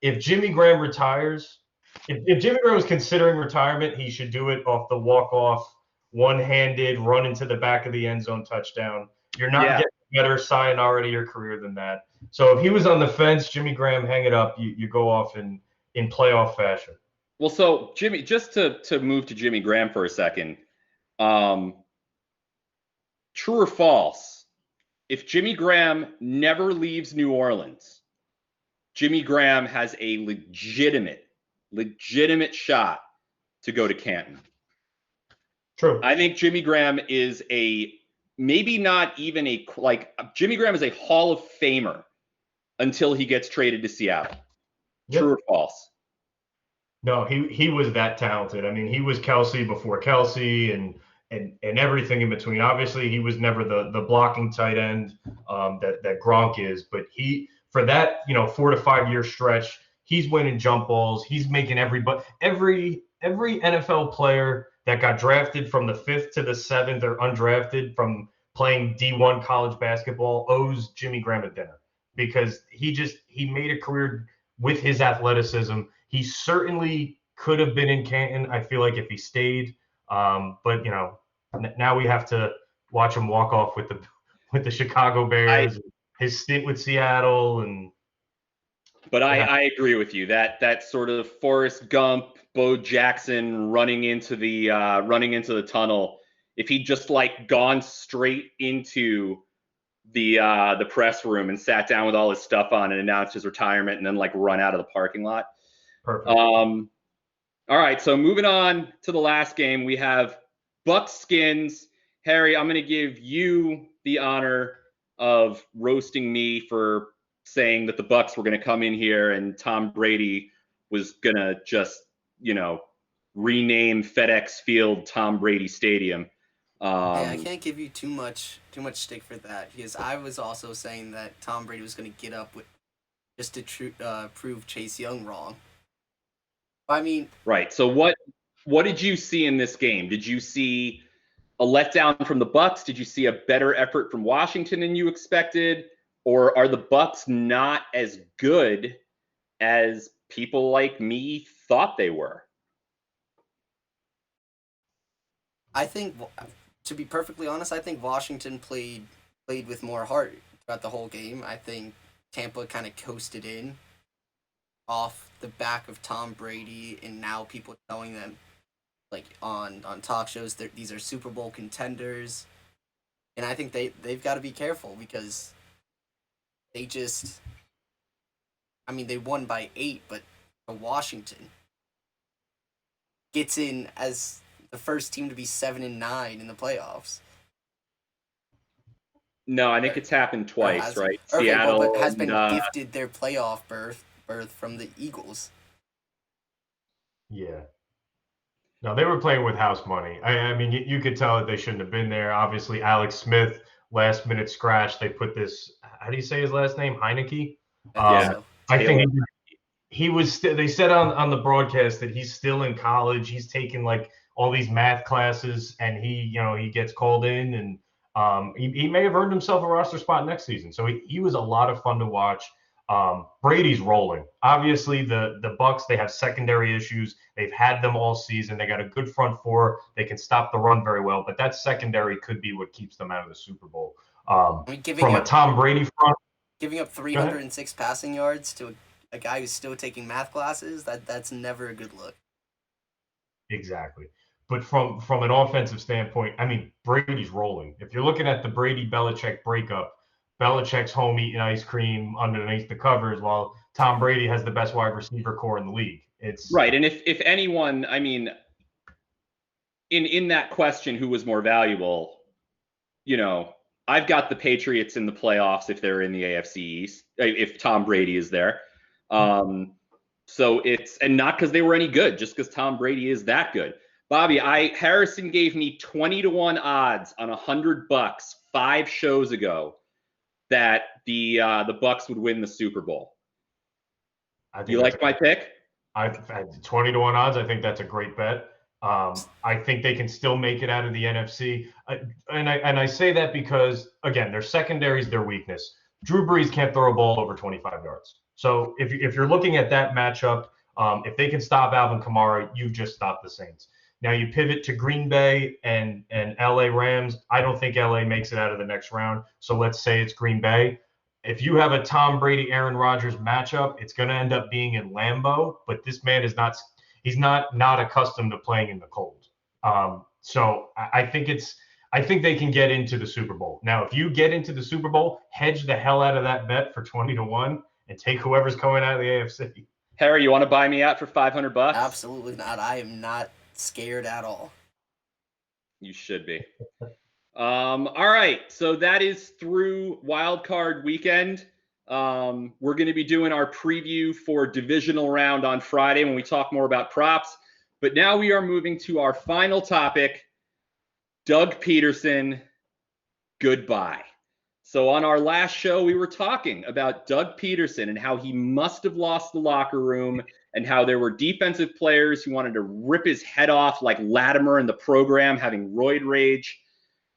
if Jimmy Graham retires, if Jimmy Graham was considering retirement, he should do it off the walk-off, one-handed run into the back of the end zone touchdown. You're not getting a better sayonara to your career than that. So if he was on the fence, Jimmy Graham, hang it up. You go off in playoff fashion. Well, so Jimmy, just to move to Jimmy Graham for a second, true or false? If Jimmy Graham never leaves New Orleans, Jimmy Graham has a legitimate shot to go to Canton. True. I think Jimmy Graham is Jimmy Graham is a Hall of Famer until he gets traded to Seattle. Yep. True or false? No, he was that talented. I mean, he was Kelsey before Kelsey and everything in between. Obviously, he was never the blocking tight end that Gronk is, but for that 4 to 5 year stretch, he's winning jump balls. He's making every NFL player that got drafted from the 5th to the 7th or undrafted from playing D1 college basketball owes Jimmy Graham a dinner, because he made a career with his athleticism. He certainly could have been in Canton, I feel like, if he stayed. But now we have to watch him walk off with the Chicago Bears, his stint with Seattle, But I agree with you that sort of Forrest Gump, Bo Jackson running into the tunnel. If he'd just gone straight into the press room and sat down with all his stuff on and announced his retirement and then run out of the parking lot. Perfect. All right, so moving on to the last game, we have Bucs Skins. Harry, I'm going to give you the honor of roasting me for saying that the Bucs were going to come in here and Tom Brady was going to just, rename FedEx Field Tom Brady Stadium. I can't give you too much stick for that, because I was also saying that Tom Brady was going to get up with just to prove Chase Young wrong. I mean, right. So what did you see in this game? Did you see a letdown from the Bucs? Did you see a better effort from Washington than you expected? Or are the Bucs not as good as people like me thought they were? I think to be perfectly honest, I think Washington played with more heart throughout the whole game. I think Tampa kind of coasted in off the back of Tom Brady, and now people telling them like on talk shows that these are Super Bowl contenders, and I think they've got to be careful because they just, I mean, they won by 8, but Washington gets in as the first team to be 7-9 in the playoffs. No, I think it's happened twice, right? Okay, Seattle, well, but has been gifted their playoff berth from the Eagles. Yeah. No, they were playing with house money. I mean, you could tell that they shouldn't have been there. Obviously, Alex Smith, last minute scratch. They put this. How do you say his last name? Heineke. So. I think he was. They said on the broadcast that he's still in college. He's taking like all these math classes, and he gets called in, and he may have earned himself a roster spot next season. So he was a lot of fun to watch. Brady's rolling. Obviously, the Bucks, they have secondary issues. They've had them all season. They got a good front four. They can stop the run very well, but that secondary could be what keeps them out of the Super Bowl. From a Tom Brady front, giving up 306 passing yards to a guy who's still taking math classes, that's never a good look. Exactly. But from an offensive standpoint, I mean, Brady's rolling. If you're looking at the Brady-Belichick breakup, Belichick's home eating ice cream underneath the covers, while Tom Brady has the best wide receiver core in the league. It's right. And if anyone, I mean, in that question, who was more valuable, I've got the Patriots in the playoffs if they're in the AFC East, if Tom Brady is there. So and not because they were any good, just because Tom Brady is that good. Bobby, Harrison gave me 20-1 odds on $100 5 shows ago that the Bucks would win the Super Bowl. Do you like my pick? I've had 20-1 odds. I think that's a great bet. I think they can still make it out of the NFC. And I say that because, again, their secondary is their weakness. Drew Brees can't throw a ball over 25 yards. So if you're looking at that matchup, if they can stop Alvin Kamara, you've just stopped the Saints. Now you pivot to Green Bay and LA Rams. I don't think LA makes it out of the next round. So let's say it's Green Bay. If you have a Tom Brady, Aaron Rodgers matchup, it's going to end up being in Lambeau, but this man is he's not accustomed to playing in the cold. So I think they can get into the Super Bowl. Now, if you get into the Super Bowl, hedge the hell out of that bet for 20-1 and take whoever's coming out of the AFC. Harry, you want to buy me out for $500? Absolutely not. I am not scared at all. You should be. All right, so that is through Wild Card Weekend. We're going to be doing our preview for divisional round on Friday when we talk more about props. But now we are moving to our final topic, Doug Peterson, goodbye. So on our last show, we were talking about Doug Peterson and how he must have lost the locker room and how there were defensive players who wanted to rip his head off like Latimer in the program, having roid rage.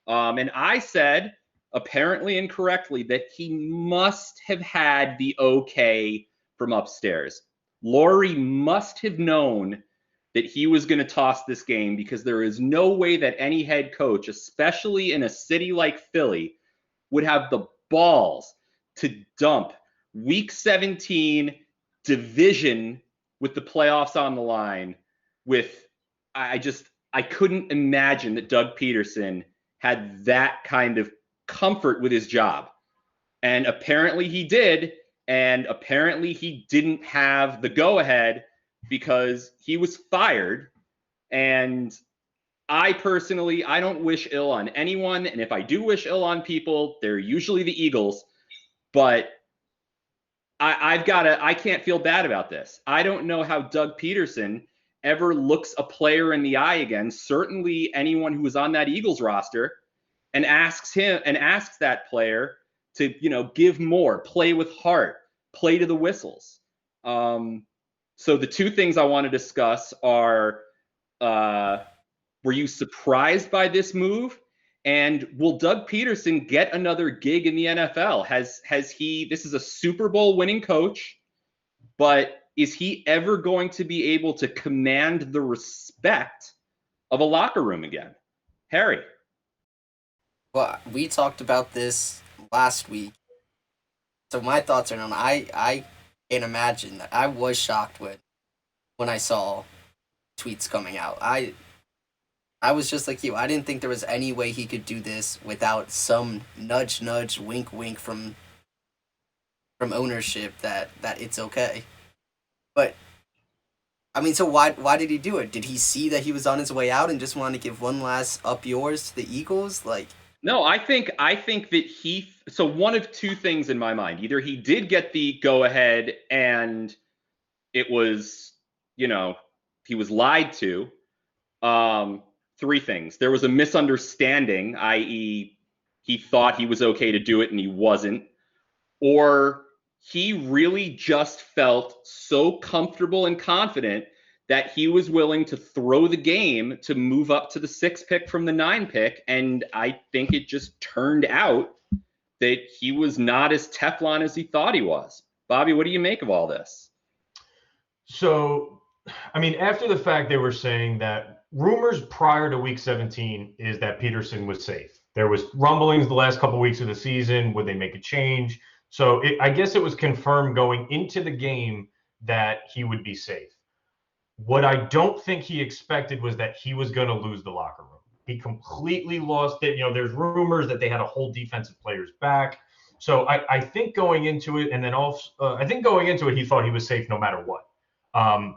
And I said, apparently incorrectly, that he must have had the okay from upstairs. Laurie must have known that he was going to toss this game because there is no way that any head coach, especially in a city like Philly, would have the balls to dump Week 17 division with the playoffs on the line. I couldn't imagine that Doug Peterson had that kind of comfort with his job. And apparently he did. And apparently he didn't have the go-ahead because he was fired. And I personally, I don't wish ill on anyone. And if I do wish ill on people, they're usually the Eagles. But I can't feel bad about this. I don't know how Doug Peterson ever looks a player in the eye again, certainly anyone who was on that Eagles roster, and asks that player to, give more, play with heart, play to the whistles. So the two things I want to discuss are, were you surprised by this move? And will Doug Peterson get another gig in the NFL? This is a Super Bowl winning coach, but is he ever going to be able to command the respect of a locker room again? Harry. Well, we talked about this last week. So my thoughts are on I can't imagine that. I was shocked when I saw tweets coming out. I was just like you. I didn't think there was any way he could do this without some nudge nudge wink wink from ownership that it's okay. But I mean, so why did he do it? Did he see that he was on his way out and just wanted to give one last up yours to the Eagles? Like, No, I think that so one of two things in my mind. Either he did get the go ahead and it was, he was lied to. Three things. There was a misunderstanding, i.e., he thought he was okay to do it and he wasn't. Or he really just felt so comfortable and confident that he was willing to throw the game to move up to the 6 pick from the 9 pick. And I think it just turned out that he was not as Teflon as he thought he was. Bobby, what do you make of all this? So, I mean, after the fact, they were saying that rumors prior to week 17 is that Peterson was safe. There was rumblings the last couple of weeks of the season. Would they make a change? So I guess it was confirmed going into the game that he would be safe. What I don't think he expected was that he was going to lose the locker room. He completely lost it. There's rumors that they had a whole defensive players back. So I think going into it, and then also, I think going into it, he thought he was safe no matter what.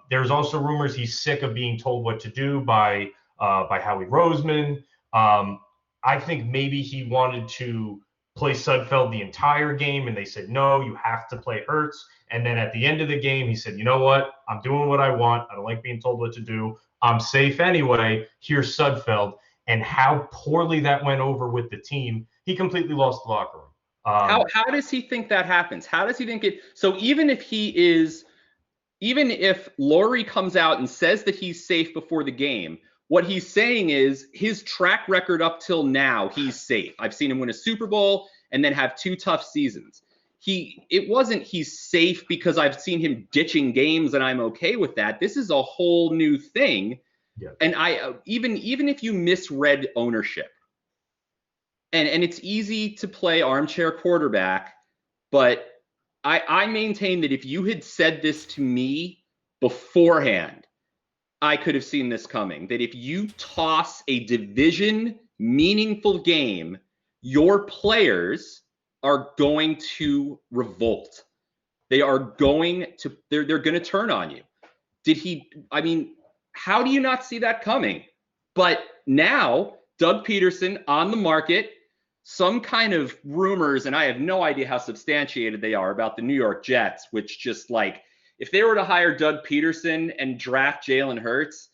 There's also rumors he's sick of being told what to do by Howie Roseman. I think maybe he wanted to play Sudfeld the entire game, and they said, no, you have to play Hurts. And then at the end of the game, he said, you know what? I'm doing what I want. I don't like being told what to do. I'm safe anyway. Here's Sudfeld. And how poorly that went over with the team, he completely lost the locker room. How does he think that happens? How does he think it? So even if Laurie comes out and says that he's safe before the game, what he's saying is his track record up till now, he's safe. I've seen him win a Super Bowl and then have 2 tough seasons. It wasn't he's safe because I've seen him ditching games and I'm okay with that. This is a whole new thing. Yeah. And even if you misread ownership, and it's easy to play armchair quarterback, but I maintain that if you had said this to me beforehand, I could have seen this coming. That if you toss a division meaningful game, your players are going to revolt. They're going to turn on you. How do you not see that coming? But now Doug Peterson on the market, some kind of rumors, and I have no idea how substantiated they are about the New York Jets, which just like, if they were to hire Doug Peterson and draft Jalen Hurts,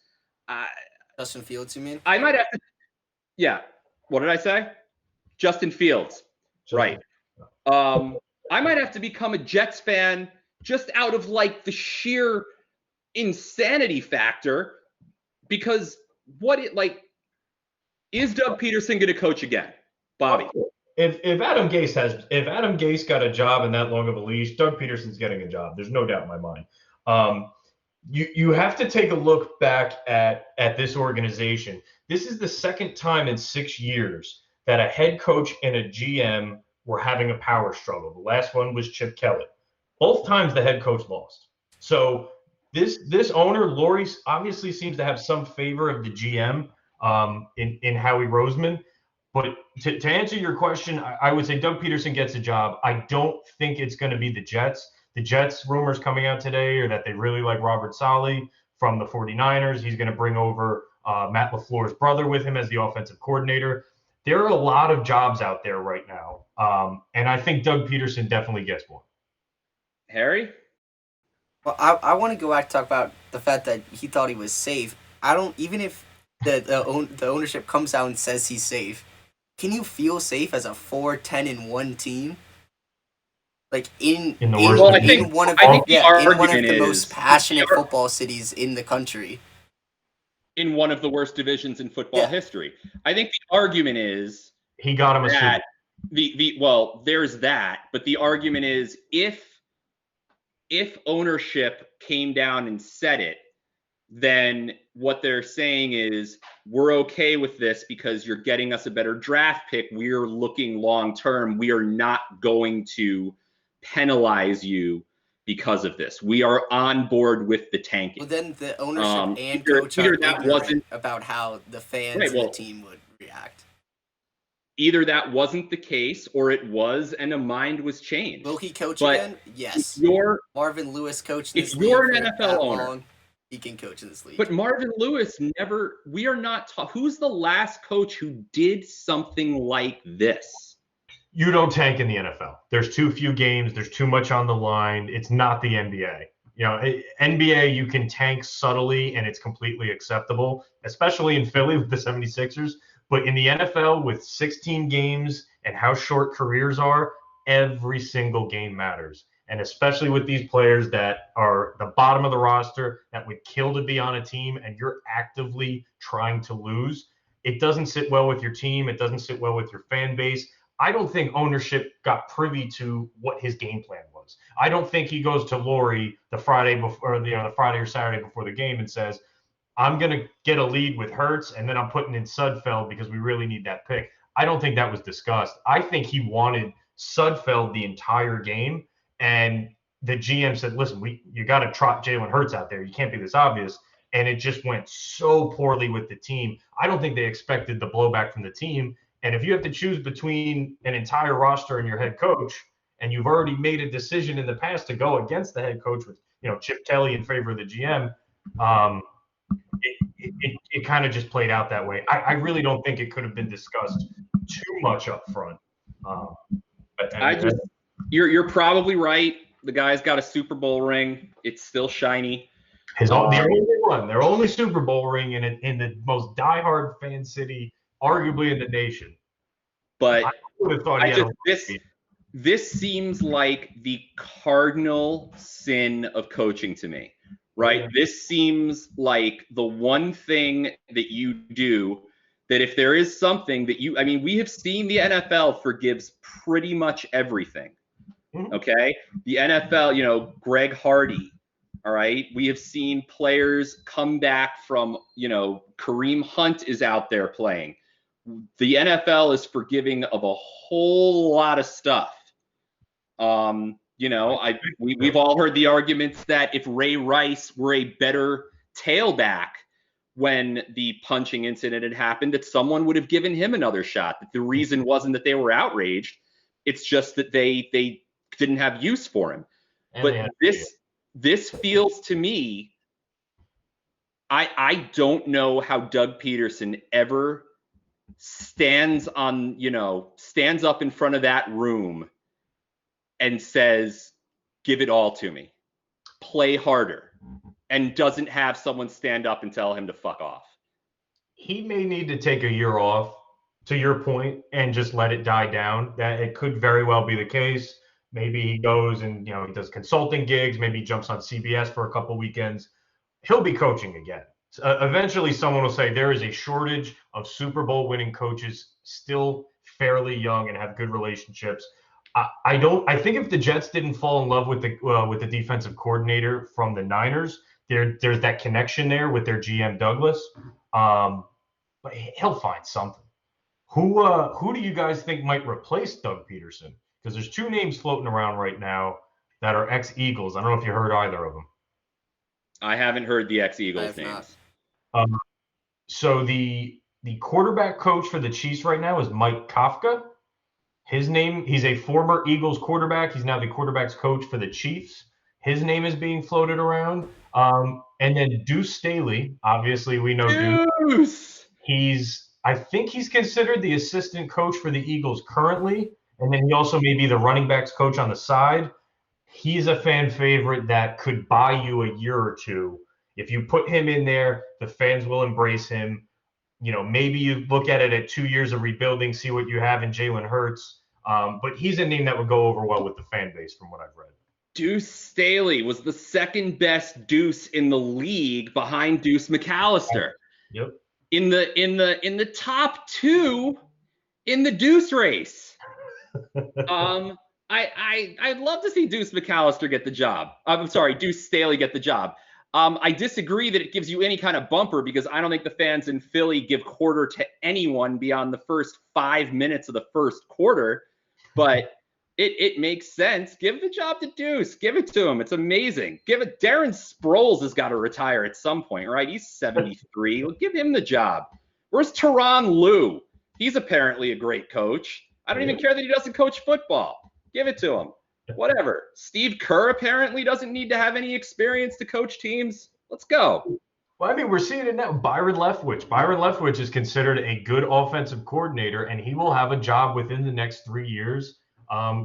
Justin Fields, you mean? I might have to. Yeah. What did I say? Justin Fields. Right. I might have to become a Jets fan just out of like the sheer insanity factor, because is Doug Peterson going to coach again, Bobby? If Adam Gase got a job in that long of a leash, Doug Peterson's getting a job. There's no doubt in my mind. You have to take a look back at this organization. This is the second time in 6 years that a head coach and a GM were having a power struggle. The last one was Chip Kelly. Both times the head coach lost. So this owner, Laurie, obviously seems to have some favor of the GM in Howie Roseman. But to answer your question, I would say Doug Peterson gets a job. I don't think it's going to be the Jets. The Jets rumors coming out today are that they really like Robert Saleh from the 49ers. He's going to bring over Matt LaFleur's brother with him as the offensive coordinator. There are a lot of jobs out there right now. And I think Doug Peterson definitely gets one. Harry? Well, I want to go back to talk about the fact that he thought he was safe. Even if the ownership comes out and says he's safe, can you feel safe as a 4-10-1 team? Like in one of the most passionate football cities in the country. In one of the worst divisions in football history. I think the argument is he got him a suit. Well, there's that, but the argument is if ownership came down and said it, then what they're saying is, we're okay with this because you're getting us a better draft pick. We're looking long term. We are not going to penalize you because of this. We are on board with the tanking. Well, then the ownership and either coach are that ignorant wasn't about how the fans Right, and well, the team would react. either that wasn't the case, or it was, and a mind was changed. Will he coach But again? Yes. Marvin Lewis coached in if this you're league an for NFL that owner, long. He can coach in this league. But Marvin Lewis never. We are not. Who's the last coach who did something like this? You don't tank in the NFL. There's too few games. There's too much on the line. It's not the NBA. You know, NBA, you can tank subtly and it's completely acceptable, especially in Philly with the 76ers. But in the NFL, with 16 games and how short careers are, every single game matters. And especially with these players that are the bottom of the roster that would kill to be on a team and you're actively trying to lose, it doesn't sit well with your team. It doesn't sit well with your fan base. I don't think ownership got privy to what his game plan was. I don't think he goes to Laurie the Friday before, the Friday or Saturday before the game and says, I'm going to get a lead with Hurts and then I'm putting in Sudfeld because we really need that pick. I don't think that was discussed. I think he wanted Sudfeld the entire game. And the GM said, listen, you got to trot Jalen Hurts out there. You can't be this obvious. And it just went so poorly with the team. I don't think they expected the blowback from the team. And if you have to choose between an entire roster and your head coach, and you've already made a decision in the past to go against the head coach with, Chip Kelly in favor of the GM, it kind of just played out that way. I really don't think it could have been discussed too much up front. You're probably right. The guy's got a Super Bowl ring. It's still shiny. The only one, their only Super Bowl ring in the most diehard fan city, arguably in the nation. But I would have thought this seems like the cardinal sin of coaching to me, right? Yeah. This seems like the one thing that you do that if there is something that we have seen the NFL forgives pretty much everything. Okay. The NFL, Greg Hardy. All right. We have seen players come back from, Kareem Hunt is out there playing. The NFL is forgiving of a whole lot of stuff. We've all heard the arguments that if Ray Rice were a better tailback when the punching incident had happened, that someone would have given him another shot. That the reason wasn't that they were outraged. It's just that they didn't have use for him. But this feels to me, I don't know how Doug Peterson ever stands up in front of that room and says, give it all to me, play harder, and doesn't have someone stand up and tell him to fuck off. He may need to take a year off, to your point, and just let it die down. That it could very well be the case. Maybe he goes and, he does consulting gigs. Maybe he jumps on CBS for a couple weekends. He'll be coaching again. Eventually, someone will say there is a shortage of Super Bowl winning coaches still fairly young and have good relationships. I think if the Jets didn't fall in love with the defensive coordinator from the Niners, there's that connection there with their GM Douglas. But he'll find something. Who do you guys think might replace Doug Peterson? Because there's two names floating around right now that are ex-Eagles. I don't know if you heard either of them. I haven't heard the ex-Eagles names. So the quarterback coach for the Chiefs right now is Mike Kafka. He's a former Eagles quarterback. He's now the quarterback's coach for the Chiefs. His name is being floated around. And then Deuce Staley, obviously we know Deuce. I think he's considered the assistant coach for the Eagles currently. And then he also may be the running backs coach on the side. He's a fan favorite that could buy you a year or two. If you put him in there, the fans will embrace him. Maybe you look at it at 2 years of rebuilding, see what you have in Jalen Hurts. But he's a name that would go over well with the fan base from what I've read. Deuce Staley was the second best Deuce in the league behind Deuce McAllister. Yep. In the top two in the Deuce race. I'd love to see Deuce McAllister get the job. I'm sorry, Deuce Staley get the job. I disagree that it gives you any kind of bumper because I don't think the fans in Philly give quarter to anyone beyond the first 5 minutes of the first quarter. But it makes sense. Give the job to Deuce. Give it to him. It's amazing. Give it. Darren Sproles has got to retire at some point, right? He's 73. Well, give him the job. Where's Tyronn Lue? He's apparently a great coach. I don't even care that he doesn't coach football. Give it to him. Whatever. Steve Kerr apparently doesn't need to have any experience to coach teams. Let's go. Well, I mean, we're seeing it now. Byron Leftwich. Byron Leftwich is considered a good offensive coordinator, and he will have a job within the next 3 years.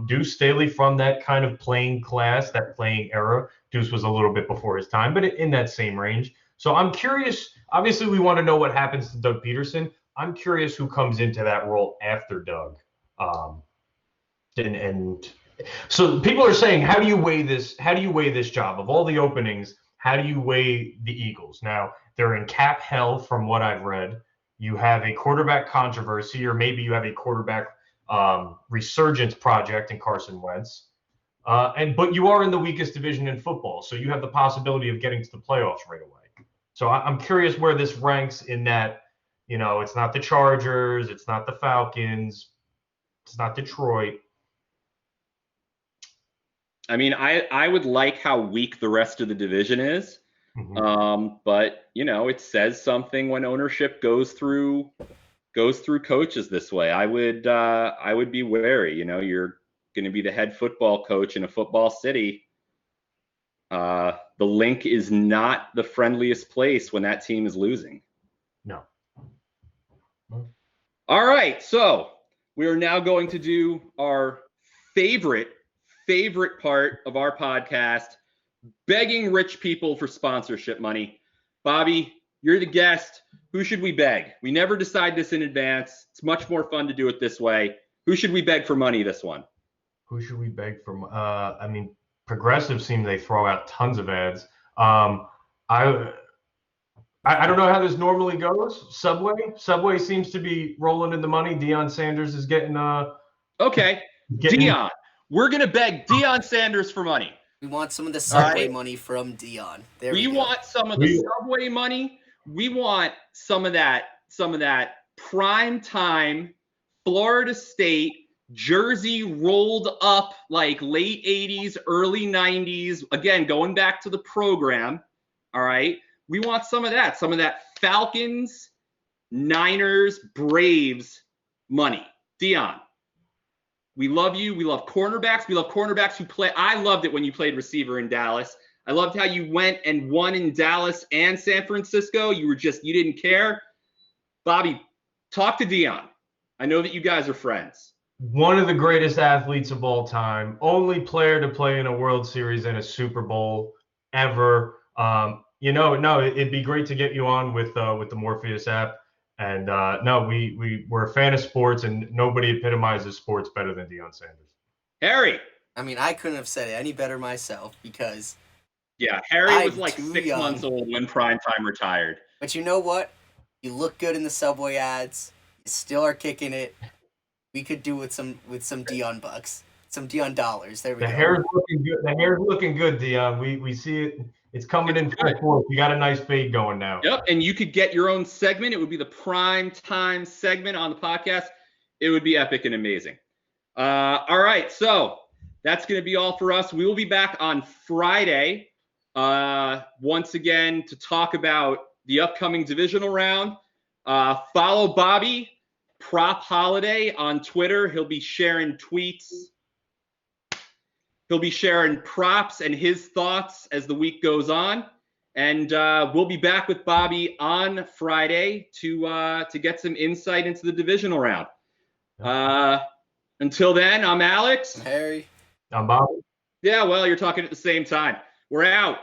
Deuce Staley from that kind of playing class, that playing era. Deuce was a little bit before his time, but in that same range. So I'm curious. Obviously, we want to know what happens to Doug Peterson. I'm curious who comes into that role after Doug. And so people are saying, how do you weigh this? How do you weigh this job? Of all the openings, how do you weigh the Eagles? Now, they're in cap hell from what I've read. You have a quarterback controversy, or maybe you have a quarterback resurgence project in Carson Wentz. But you are in the weakest division in football, so you have the possibility of getting to the playoffs right away. So I'm curious where this ranks in that, it's not the Chargers, it's not the Falcons, it's not Detroit. I mean, I would like how weak the rest of the division is. Mm-hmm. But, it says something when ownership goes through coaches this way. I would be wary. You're going to be the head football coach in a football city. The Link is not the friendliest place when that team is losing. No. All right, so we are now going to do our favorite part of our podcast, begging rich people for sponsorship money. Bobby, you're the guest. Who should we beg? We never decide this in advance. It's much more fun to do it this way. Who should we beg for money this one? Who should we beg for? Progressive seem they throw out tons of ads. I don't know how this normally goes. Subway seems to be rolling in the money. Deion Sanders is getting okay. Deion. We're gonna beg Deion Sanders for money. We want some of the Subway money from Deion. We want some of the Subway money. We want some of that prime time Florida State jersey rolled up like late 80s, early 90s. Again, going back to the program. All right. We want some of that Falcons, Niners, Braves money. Deion. We love you. We love cornerbacks. We love cornerbacks who play. I loved it when you played receiver in Dallas. I loved how you went and won in Dallas and San Francisco. You didn't care. Bobby, talk to Deion. I know that you guys are friends. One of the greatest athletes of all time. Only player to play in a World Series and a Super Bowl ever. It'd be great to get you on with the Morpheus app. And we're a fan of sports, and nobody epitomizes sports better than Deion Sanders. Harry. I mean, I couldn't have said it any better myself because. Yeah, Harry was like 6 months old when Primetime retired. But you know what? You look good in the Subway ads. You still are kicking it. We could do with some Deion bucks, some Deion dollars. There we go. The hair's looking good. The hair's looking good, Deion. We see it. It's coming in full force. You got a nice fade going now. Yep, and you could get your own segment. It would be the prime time segment on the podcast. It would be epic and amazing. All right, so that's going to be all for us. We will be back on Friday once again to talk about the upcoming divisional round. Follow Bobby, Prop Holiday, on Twitter. He'll be sharing tweets. He'll be sharing props and his thoughts as the week goes on. And we'll be back with Bobby on Friday to get some insight into the divisional round. Until then, I'm Alex. I'm Harry. I'm Bobby. Yeah, well, you're talking at the same time. We're out.